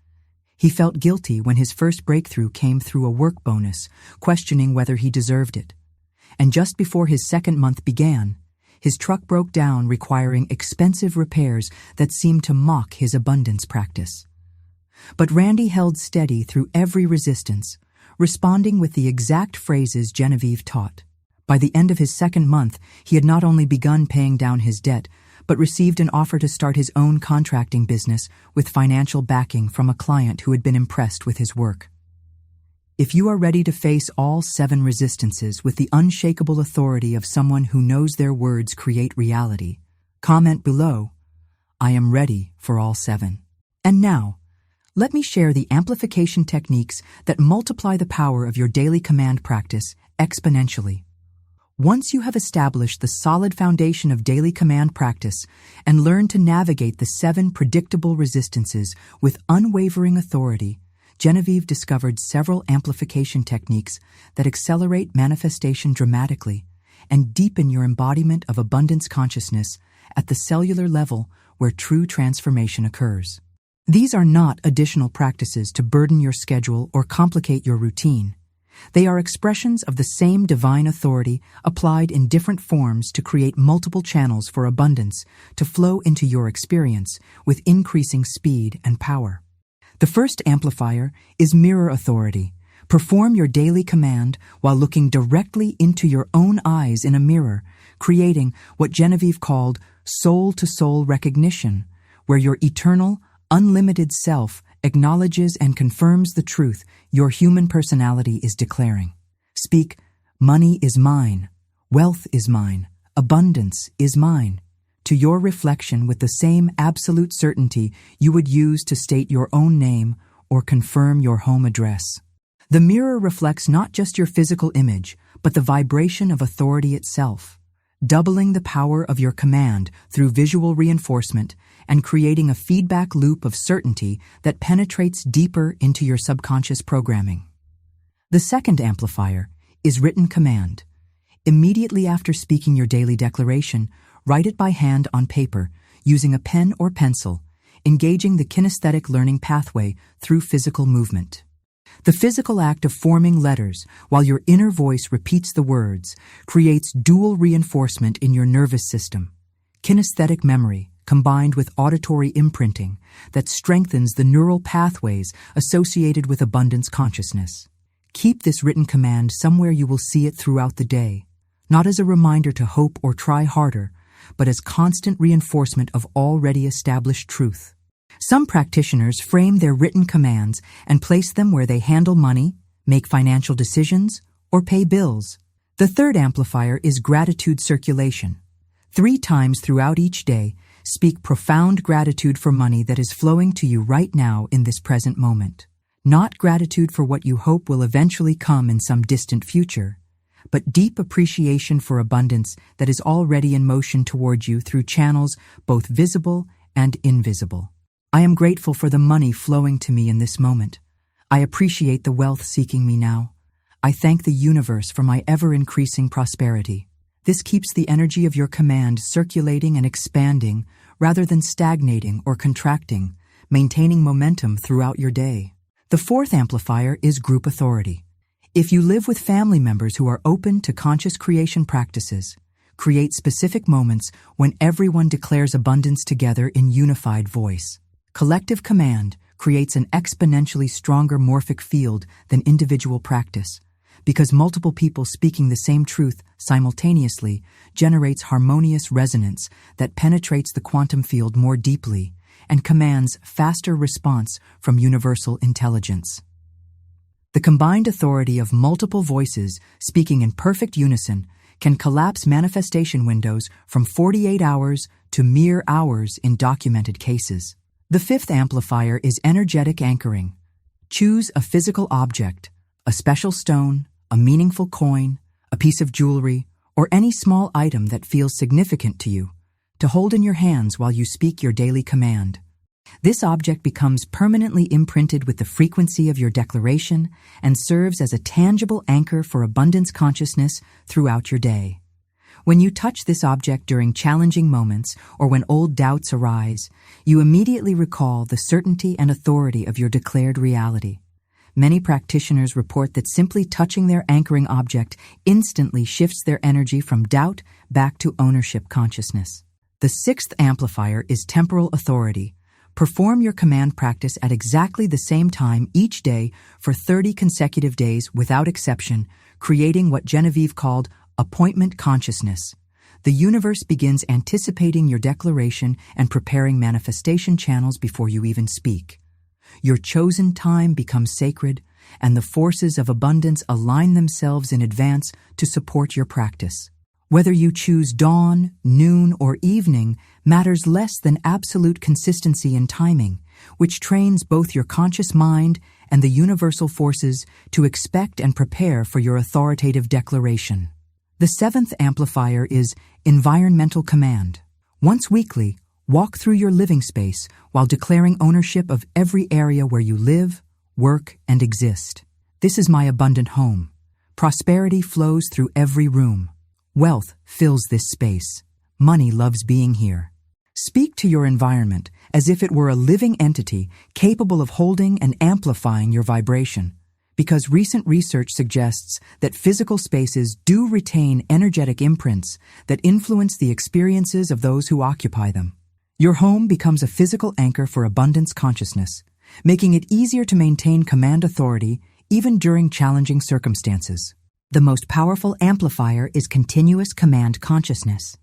He felt guilty when his first breakthrough came through a work bonus, questioning whether he deserved it. And just before his second month began, his truck broke down, requiring expensive repairs that seemed to mock his abundance practice. But Randy held steady through every resistance, responding with the exact phrases Genevieve taught. By the end of his second month, he had not only begun paying down his debt, but received an offer to start his own contracting business with financial backing from a client who had been impressed with his work. If you are ready to face all 7 resistances with the unshakable authority of someone who knows their words create reality, comment below, "I am ready for all 7. And now, let me share the amplification techniques that multiply the power of your daily command practice exponentially. Once you have established the solid foundation of daily command practice and learned to navigate the 7 predictable resistances with unwavering authority, Genevieve discovered several amplification techniques that accelerate manifestation dramatically and deepen your embodiment of abundance consciousness at the cellular level where true transformation occurs. These are not additional practices to burden your schedule or complicate your routine. They are expressions of the same divine authority applied in different forms to create multiple channels for abundance to flow into your experience with increasing speed and power. The first amplifier is mirror authority. Perform your daily command while looking directly into your own eyes in a mirror, creating what Genevieve called soul-to-soul recognition, where your eternal, unlimited self acknowledges and confirms the truth your human personality is declaring. Speak, "Money is mine, wealth is mine, abundance is mine," to your reflection with the same absolute certainty you would use to state your own name or confirm your home address. The mirror reflects not just your physical image, but the vibration of authority itself. doubling the power of your command through visual reinforcement and creating a feedback loop of certainty that penetrates deeper into your subconscious programming. The second amplifier is written command. Immediately after speaking your daily declaration, write it by hand on paper using a pen or pencil, engaging the kinesthetic learning pathway through physical movement. The physical act of forming letters while your inner voice repeats the words creates dual reinforcement in your nervous system, kinesthetic memory combined with auditory imprinting that strengthens the neural pathways associated with abundance consciousness. Keep this written command somewhere you will see it throughout the day, not as a reminder to hope or try harder, but as constant reinforcement of already established truth. Some practitioners frame their written commands and place them where they handle money, make financial decisions, or pay bills. The third amplifier is gratitude circulation. 3 times throughout each day, speak profound gratitude for money that is flowing to you right now in this present moment. Not gratitude for what you hope will eventually come in some distant future, but deep appreciation for abundance that is already in motion toward you through channels both visible and invisible. I am grateful for the money flowing to me in this moment. I appreciate the wealth seeking me now. I thank the universe for my ever-increasing prosperity. This keeps the energy of your command circulating and expanding rather than stagnating or contracting, maintaining momentum throughout your day. The fourth amplifier is group authority. If you live with family members who are open to conscious creation practices, create specific moments when everyone declares abundance together in unified voice. Collective command creates an exponentially stronger morphic field than individual practice, because multiple people speaking the same truth simultaneously generates harmonious resonance that penetrates the quantum field more deeply and commands faster response from universal intelligence. The combined authority of multiple voices speaking in perfect unison can collapse manifestation windows from 48 hours to mere hours in documented cases. The fifth amplifier is energetic anchoring. Choose a physical object, a special stone, a meaningful coin, a piece of jewelry, or any small item that feels significant to you, to hold in your hands while you speak your daily command. This object becomes permanently imprinted with the frequency of your declaration and serves as a tangible anchor for abundance consciousness throughout your day. When you touch this object during challenging moments or when old doubts arise, you immediately recall the certainty and authority of your declared reality. Many practitioners report that simply touching their anchoring object instantly shifts their energy from doubt back to ownership consciousness. The sixth amplifier is temporal authority. Perform your command practice at exactly the same time each day for 30 consecutive days without exception, creating what Genevieve called appointment consciousness. The universe begins anticipating your declaration and preparing manifestation channels before you even speak. Your chosen time becomes sacred, and the forces of abundance align themselves in advance to support your practice. Whether you choose dawn, noon, or evening matters less than absolute consistency in timing, which trains both your conscious mind and the universal forces to expect and prepare for your authoritative declaration. The seventh amplifier is environmental command. Once weekly, walk through your living space while declaring ownership of every area where you live, work, and exist. This is my abundant home. Prosperity flows through every room. Wealth fills this space. Money loves being here. Speak to your environment as if it were a living entity capable of holding and amplifying your vibration, because recent research suggests that physical spaces do retain energetic imprints that influence the experiences of those who occupy them. Your home becomes a physical anchor for abundance consciousness, making it easier to maintain command authority even during challenging circumstances. The most powerful amplifier is continuous command consciousness.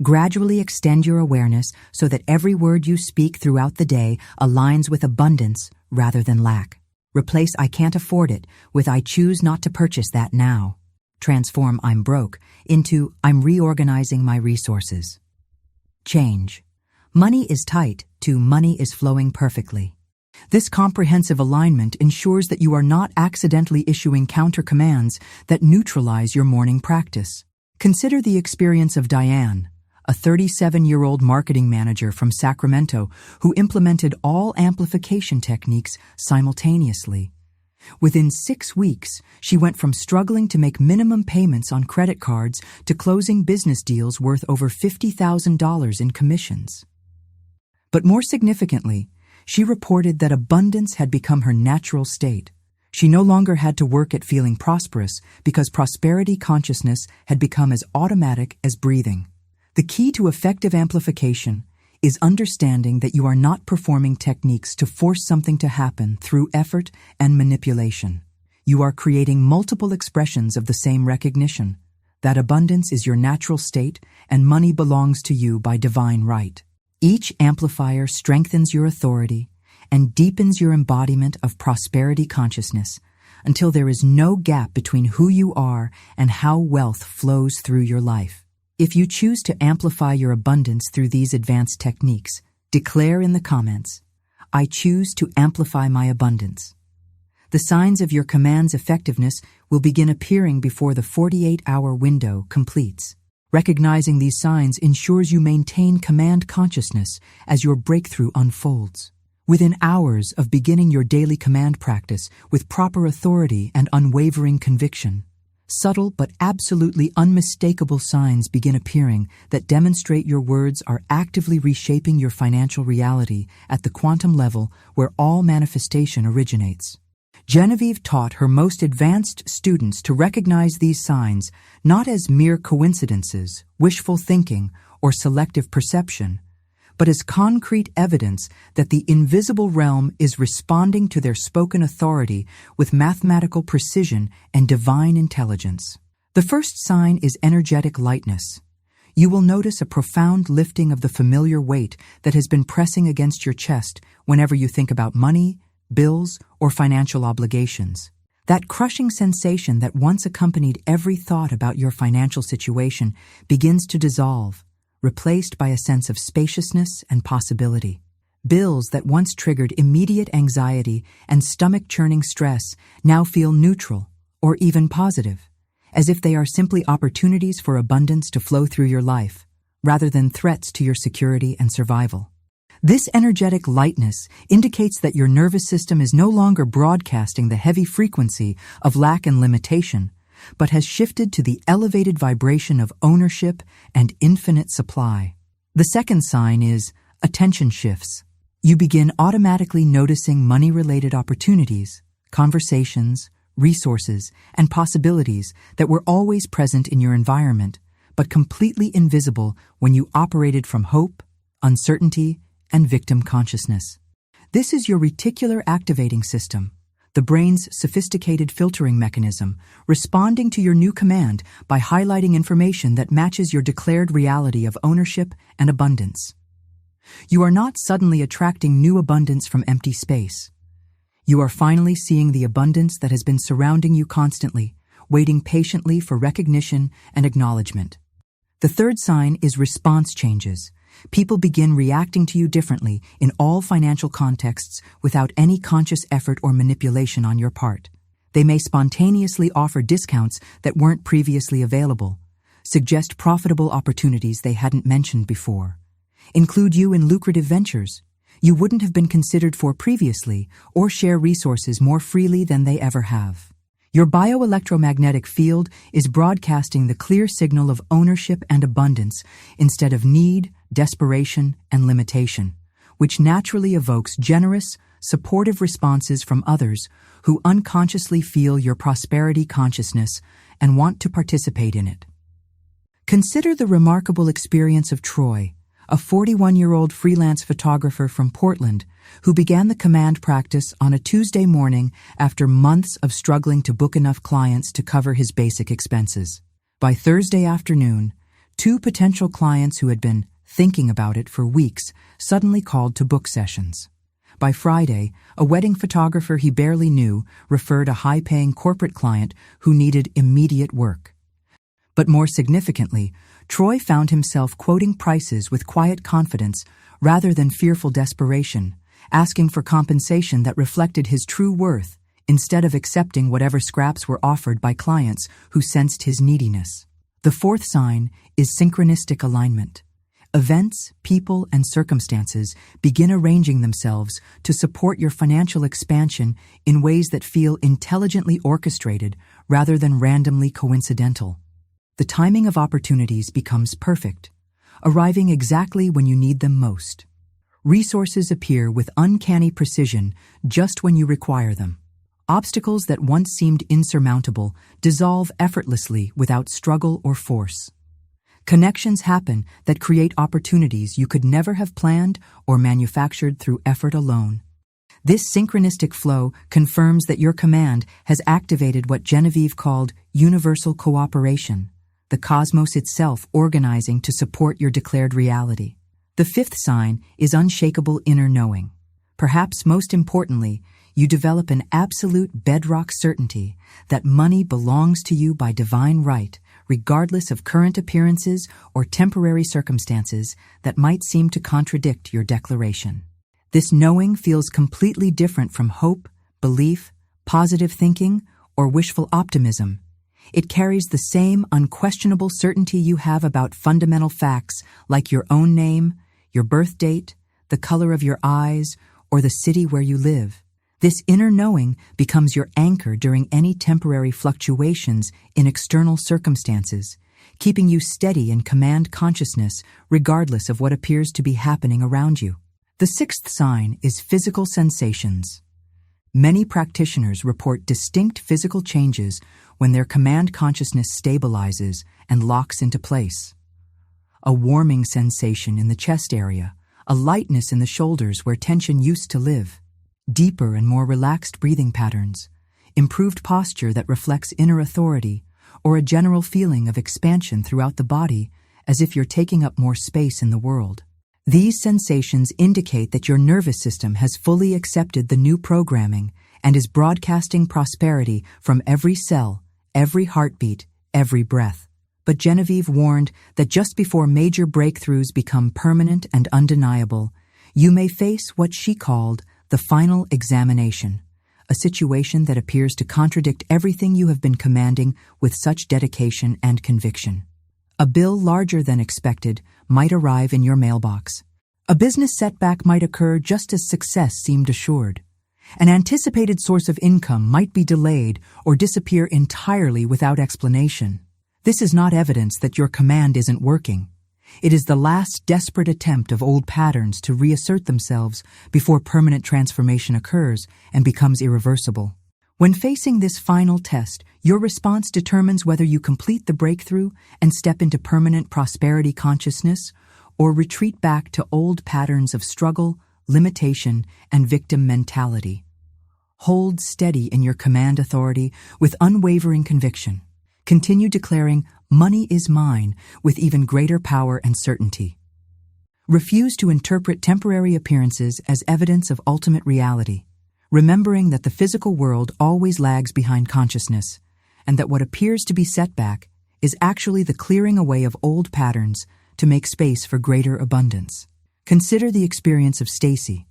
Gradually extend your awareness so that every word you speak throughout the day aligns with abundance rather than lack. Replace "I can't afford it" with "I choose not to purchase that now." Transform "I'm broke" into "I'm reorganizing my resources." Change. Money is tight to "money is flowing perfectly." This comprehensive alignment ensures that you are not accidentally issuing counter commands that neutralize your morning practice. Consider the experience of Diane, a 37-year-old marketing manager from Sacramento who implemented all amplification techniques simultaneously. Within 6 weeks, she went from struggling to make minimum payments on credit cards to closing business deals worth over $50,000 in commissions. But more significantly, she reported that abundance had become her natural state. She no longer had to work at feeling prosperous because prosperity consciousness had become as automatic as breathing. The key to effective amplification is understanding that you are not performing techniques to force something to happen through effort and manipulation. You are creating multiple expressions of the same recognition, that abundance is your natural state and money belongs to you by divine right. Each amplifier strengthens your authority and deepens your embodiment of prosperity consciousness until there is no gap between who you are and how wealth flows through your life. If you choose to amplify your abundance through these advanced techniques, declare in the comments, "I choose to amplify my abundance." The signs of your command's effectiveness will begin appearing before the 48-hour window completes. Recognizing these signs ensures you maintain command consciousness as your breakthrough unfolds. Within hours of beginning your daily command practice with proper authority and unwavering conviction, subtle but absolutely unmistakable signs begin appearing that demonstrate your words are actively reshaping your financial reality at the quantum level where all manifestation originates. Genevieve taught her most advanced students to recognize these signs not as mere coincidences, wishful thinking, or selective perception, but as concrete evidence that the invisible realm is responding to their spoken authority with mathematical precision and divine intelligence. The first sign is energetic lightness. You will notice a profound lifting of the familiar weight that has been pressing against your chest whenever you think about money, bills, or financial obligations. That crushing sensation that once accompanied every thought about your financial situation begins to dissolve, replaced by a sense of spaciousness and possibility. Bills that once triggered immediate anxiety and stomach-churning stress now feel neutral or even positive, as if they are simply opportunities for abundance to flow through your life, rather than threats to your security and survival. This energetic lightness indicates that your nervous system is no longer broadcasting the heavy frequency of lack and limitation, but has shifted to the elevated vibration of ownership and infinite supply. The second sign is attention shifts. You begin automatically noticing money-related opportunities, conversations, resources, and possibilities that were always present in your environment, but completely invisible when you operated from hope, uncertainty, and victim consciousness. This is your reticular activating system, the brain's sophisticated filtering mechanism, responding to your new command by highlighting information that matches your declared reality of ownership and abundance. You are not suddenly attracting new abundance from empty space. You are finally seeing the abundance that has been surrounding you constantly, waiting patiently for recognition and acknowledgement. The third sign is response changes. People begin reacting to you differently in all financial contexts without any conscious effort or manipulation on your part. They may spontaneously offer discounts that weren't previously available, suggest profitable opportunities they hadn't mentioned before, include you in lucrative ventures you wouldn't have been considered for previously, or share resources more freely than they ever have. Your bioelectromagnetic field is broadcasting the clear signal of ownership and abundance instead of need, desperation, and limitation, which naturally evokes generous, supportive responses from others who unconsciously feel your prosperity consciousness and want to participate in it. Consider the remarkable experience of Troy, a 41-year-old freelance photographer from Portland who began the command practice on a Tuesday morning after months of struggling to book enough clients to cover his basic expenses. By Thursday afternoon, 2 potential clients who had been thinking about it for weeks suddenly called to book sessions. By Friday, a wedding photographer he barely knew referred a high-paying corporate client who needed immediate work. But more significantly, Troy found himself quoting prices with quiet confidence rather than fearful desperation, asking for compensation that reflected his true worth instead of accepting whatever scraps were offered by clients who sensed his neediness. The fourth sign is synchronistic alignment. Events, people, and circumstances begin arranging themselves to support your financial expansion in ways that feel intelligently orchestrated rather than randomly coincidental. The timing of opportunities becomes perfect, arriving exactly when you need them most. Resources appear with uncanny precision just when you require them. Obstacles that once seemed insurmountable dissolve effortlessly without struggle or force. Connections happen that create opportunities you could never have planned or manufactured through effort alone. This synchronistic flow confirms that your command has activated what Genevieve called universal cooperation, the cosmos itself organizing to support your declared reality. The fifth sign is unshakable inner knowing. Perhaps most importantly, you develop an absolute bedrock certainty that money belongs to you by divine right, regardless of current appearances or temporary circumstances that might seem to contradict your declaration. This knowing feels completely different from hope, belief, positive thinking, or wishful optimism. It carries the same unquestionable certainty you have about fundamental facts like your own name, your birth date, the color of your eyes, or the city where you live. This inner knowing becomes your anchor during any temporary fluctuations in external circumstances, keeping you steady in command consciousness regardless of what appears to be happening around you. The sixth sign is physical sensations. Many practitioners report distinct physical changes when their command consciousness stabilizes and locks into place. A warming sensation in the chest area, a lightness in the shoulders where tension used to live, deeper and more relaxed breathing patterns, improved posture that reflects inner authority, or a general feeling of expansion throughout the body as if you're taking up more space in the world. These sensations indicate that your nervous system has fully accepted the new programming and is broadcasting prosperity from every cell, every heartbeat, every breath. But Genevieve warned that just before major breakthroughs become permanent and undeniable, you may face what she called the final examination, a situation that appears to contradict everything you have been commanding with such dedication and conviction. A bill larger than expected might arrive in your mailbox. A business setback might occur just as success seemed assured. An anticipated source of income might be delayed or disappear entirely without explanation. This is not evidence that your command isn't working. It is the last desperate attempt of old patterns to reassert themselves before permanent transformation occurs and becomes irreversible. When facing this final test, your response determines whether you complete the breakthrough and step into permanent prosperity consciousness or retreat back to old patterns of struggle, limitation, and victim mentality. Hold steady in your command authority with unwavering conviction. Continue declaring, "Money is mine," with even greater power and certainty. Refuse to interpret temporary appearances as evidence of ultimate reality, remembering that the physical world always lags behind consciousness, and that what appears to be setback is actually the clearing away of old patterns to make space for greater abundance. Consider the experience of Stacy,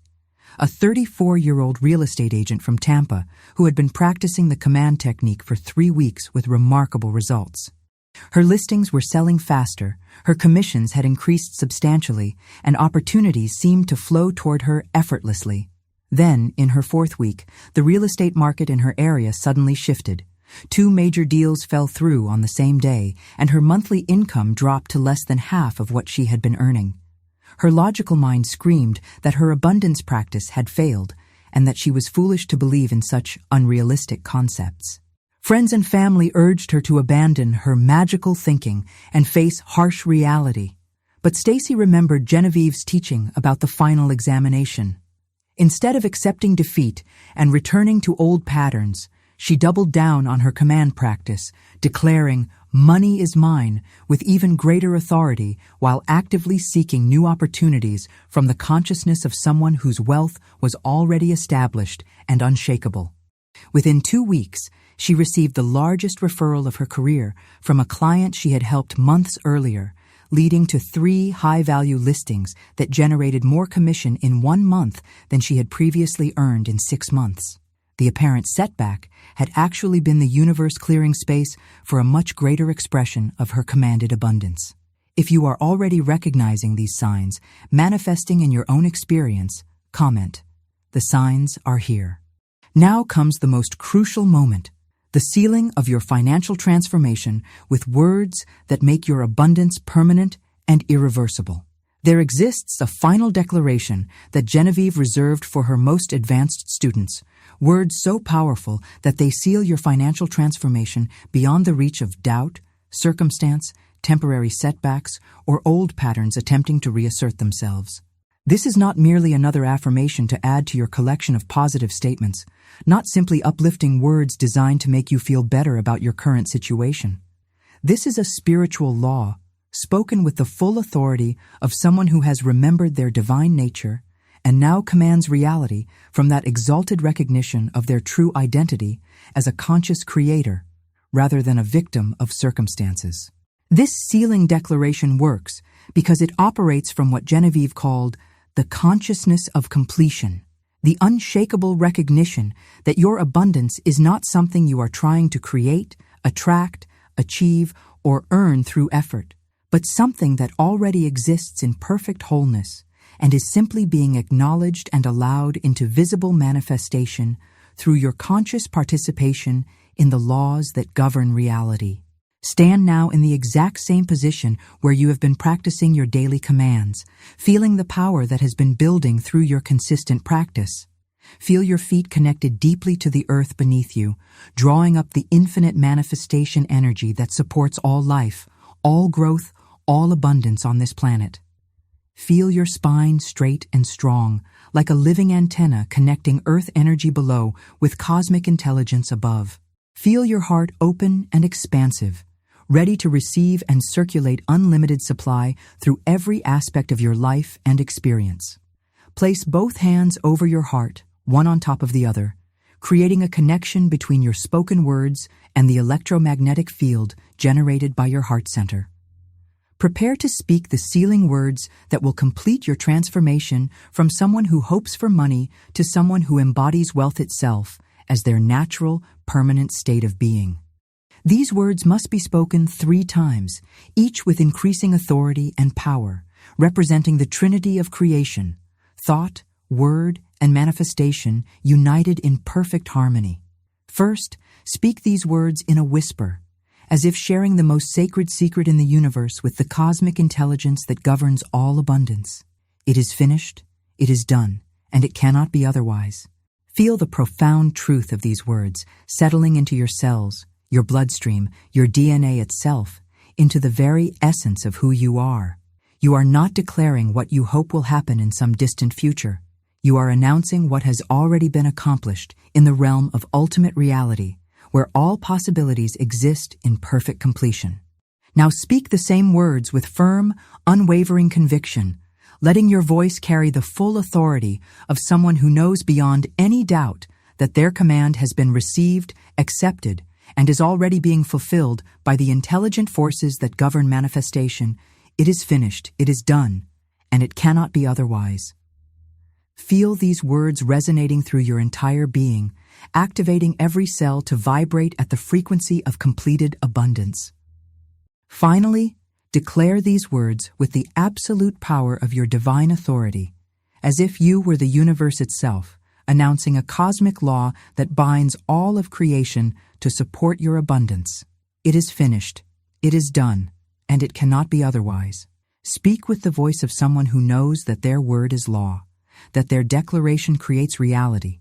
a 34-year-old real estate agent from Tampa who had been practicing the command technique for 3 weeks with remarkable results. Her listings were selling faster, her commissions had increased substantially, and opportunities seemed to flow toward her effortlessly. Then, in her 4th week, the real estate market in her area suddenly shifted. 2 major deals fell through on the same day, and her monthly income dropped to less than half of what she had been earning. Her logical mind screamed that her abundance practice had failed, and that she was foolish to believe in such unrealistic concepts. Friends and family urged her to abandon her magical thinking and face harsh reality. But Stacy remembered Genevieve's teaching about the final examination. Instead of accepting defeat and returning to old patterns, she doubled down on her command practice, declaring, "Money is mine," with even greater authority, while actively seeking new opportunities from the consciousness of someone whose wealth was already established and unshakable. Within 2 weeks, she received the largest referral of her career from a client she had helped months earlier, leading to 3 high-value listings that generated more commission in 1 month than she had previously earned in 6 months. The apparent setback had actually been the universe clearing space for a much greater expression of her commanded abundance. If you are already recognizing these signs, manifesting in your own experience, comment, "The signs are here." Now comes the most crucial moment, the sealing of your financial transformation with words that make your abundance permanent and irreversible. There exists a final declaration that Genevieve reserved for her most advanced students, words so powerful that they seal your financial transformation beyond the reach of doubt, circumstance, temporary setbacks, or old patterns attempting to reassert themselves. This is not merely another affirmation to add to your collection of positive statements, not simply uplifting words designed to make you feel better about your current situation. This is a spiritual law, spoken with the full authority of someone who has remembered their divine nature and now commands reality from that exalted recognition of their true identity as a conscious creator rather than a victim of circumstances. This sealing declaration works because it operates from what Genevieve called the consciousness of completion, the unshakable recognition that your abundance is not something you are trying to create, attract, achieve, or earn through effort, but something that already exists in perfect wholeness and is simply being acknowledged and allowed into visible manifestation through your conscious participation in the laws that govern reality. Stand now in the exact same position where you have been practicing your daily commands, feeling the power that has been building through your consistent practice. Feel your feet connected deeply to the earth beneath you, drawing up the infinite manifestation energy that supports all life, all growth, all abundance on this planet. Feel your spine straight and strong, like a living antenna connecting earth energy below with cosmic intelligence above. Feel your heart open and expansive, ready to receive and circulate unlimited supply through every aspect of your life and experience. Place both hands over your heart, one on top of the other, creating a connection between your spoken words and the electromagnetic field generated by your heart center. Prepare to speak the sealing words that will complete your transformation from someone who hopes for money to someone who embodies wealth itself as their natural, permanent state of being. These words must be spoken 3 times, each with increasing authority and power, representing the trinity of creation, thought, word, and manifestation united in perfect harmony. First, speak these words in a whisper, as if sharing the most sacred secret in the universe with the cosmic intelligence that governs all abundance. It is finished, it is done, and it cannot be otherwise. Feel the profound truth of these words settling into your cells, your bloodstream, your DNA itself, into the very essence of who you are. You are not declaring what you hope will happen in some distant future. You are announcing what has already been accomplished in the realm of ultimate reality, where all possibilities exist in perfect completion. Now speak the same words with firm, unwavering conviction, letting your voice carry the full authority of someone who knows beyond any doubt that their command has been received, accepted, and is already being fulfilled by the intelligent forces that govern manifestation. It is finished, it is done, and it cannot be otherwise. Feel these words resonating through your entire being, activating every cell to vibrate at the frequency of completed abundance. Finally, declare these words with the absolute power of your divine authority, as if you were the universe itself, announcing a cosmic law that binds all of creation to support your abundance. It is finished, it is done, and it cannot be otherwise. Speak with the voice of someone who knows that their word is law, that their declaration creates reality,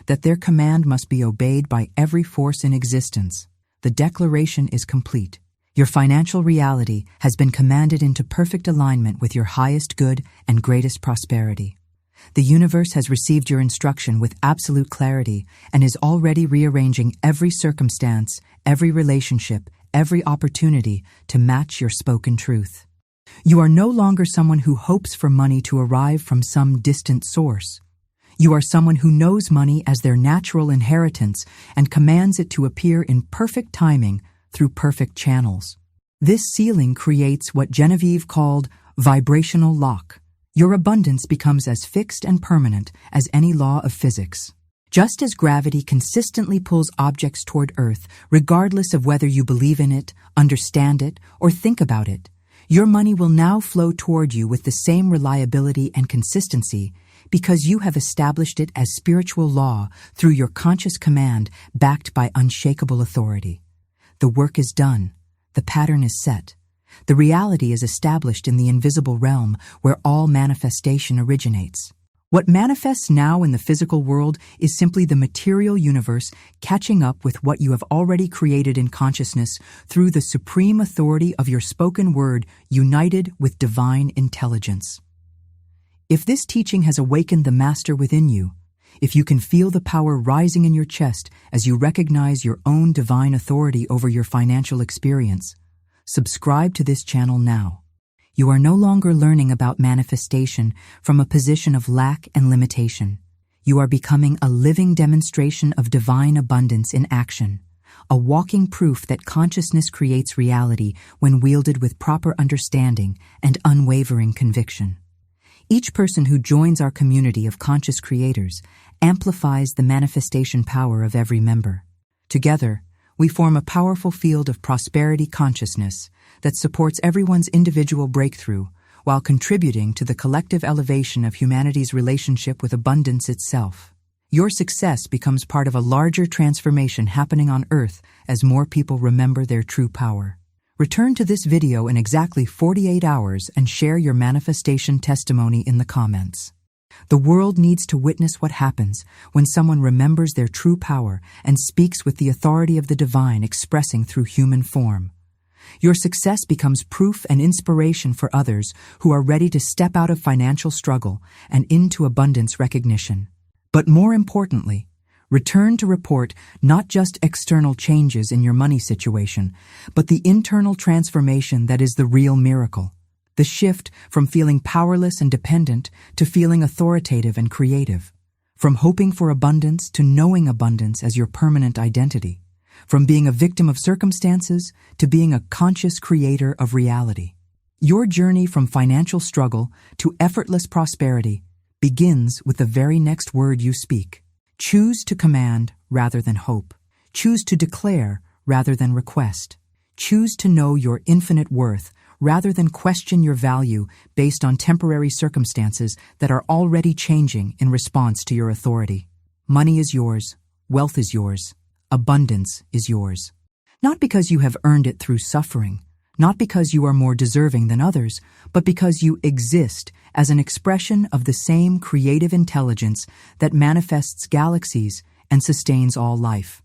that their command must be obeyed by every force in existence. The declaration is complete. Your financial reality has been commanded into perfect alignment with your highest good and greatest prosperity. The universe has received your instruction with absolute clarity and is already rearranging every circumstance, every relationship, every opportunity to match your spoken truth. You are no longer someone who hopes for money to arrive from some distant source. You are someone who knows money as their natural inheritance and commands it to appear in perfect timing through perfect channels. This sealing creates what Genevieve called vibrational lock. Your abundance becomes as fixed and permanent as any law of physics. Just as gravity consistently pulls objects toward Earth, regardless of whether you believe in it, understand it, or think about it, your money will now flow toward you with the same reliability and consistency because you have established it as spiritual law through your conscious command backed by unshakable authority. The work is done. The pattern is set. The reality is established in the invisible realm where all manifestation originates. What manifests now in the physical world is simply the material universe catching up with what you have already created in consciousness through the supreme authority of your spoken word united with divine intelligence. If this teaching has awakened the master within you, if you can feel the power rising in your chest as you recognize your own divine authority over your financial experience, subscribe to this channel now. You are no longer learning about manifestation from a position of lack and limitation. You are becoming a living demonstration of divine abundance in action, a walking proof that consciousness creates reality when wielded with proper understanding and unwavering conviction. Each person who joins our community of conscious creators amplifies the manifestation power of every member. Together, we form a powerful field of prosperity consciousness that supports everyone's individual breakthrough while contributing to the collective elevation of humanity's relationship with abundance itself. Your success becomes part of a larger transformation happening on Earth as more people remember their true power. Return to this video in exactly 48 hours and share your manifestation testimony in the comments. The world needs to witness what happens when someone remembers their true power and speaks with the authority of the divine expressing through human form. Your success becomes proof and inspiration for others who are ready to step out of financial struggle and into abundance recognition. But more importantly, return to report not just external changes in your money situation, but the internal transformation that is the real miracle. The shift from feeling powerless and dependent to feeling authoritative and creative. From hoping for abundance to knowing abundance as your permanent identity. From being a victim of circumstances to being a conscious creator of reality. Your journey from financial struggle to effortless prosperity begins with the very next word you speak. Choose to command rather than hope. Choose to declare rather than request. Choose to know your infinite worth rather than question your value based on temporary circumstances that are already changing in response to your authority. Money is yours. Wealth is yours. Abundance is yours. Not because you have earned it through suffering, not because you are more deserving than others, but because you exist as an expression of the same creative intelligence that manifests galaxies and sustains all life.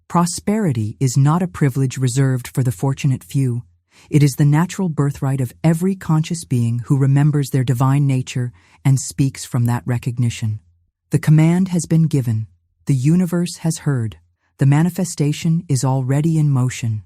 Prosperity is not a privilege reserved for the fortunate few. It is the natural birthright of every conscious being who remembers their divine nature and speaks from that recognition. The command has been given. The universe has heard. The manifestation is already in motion.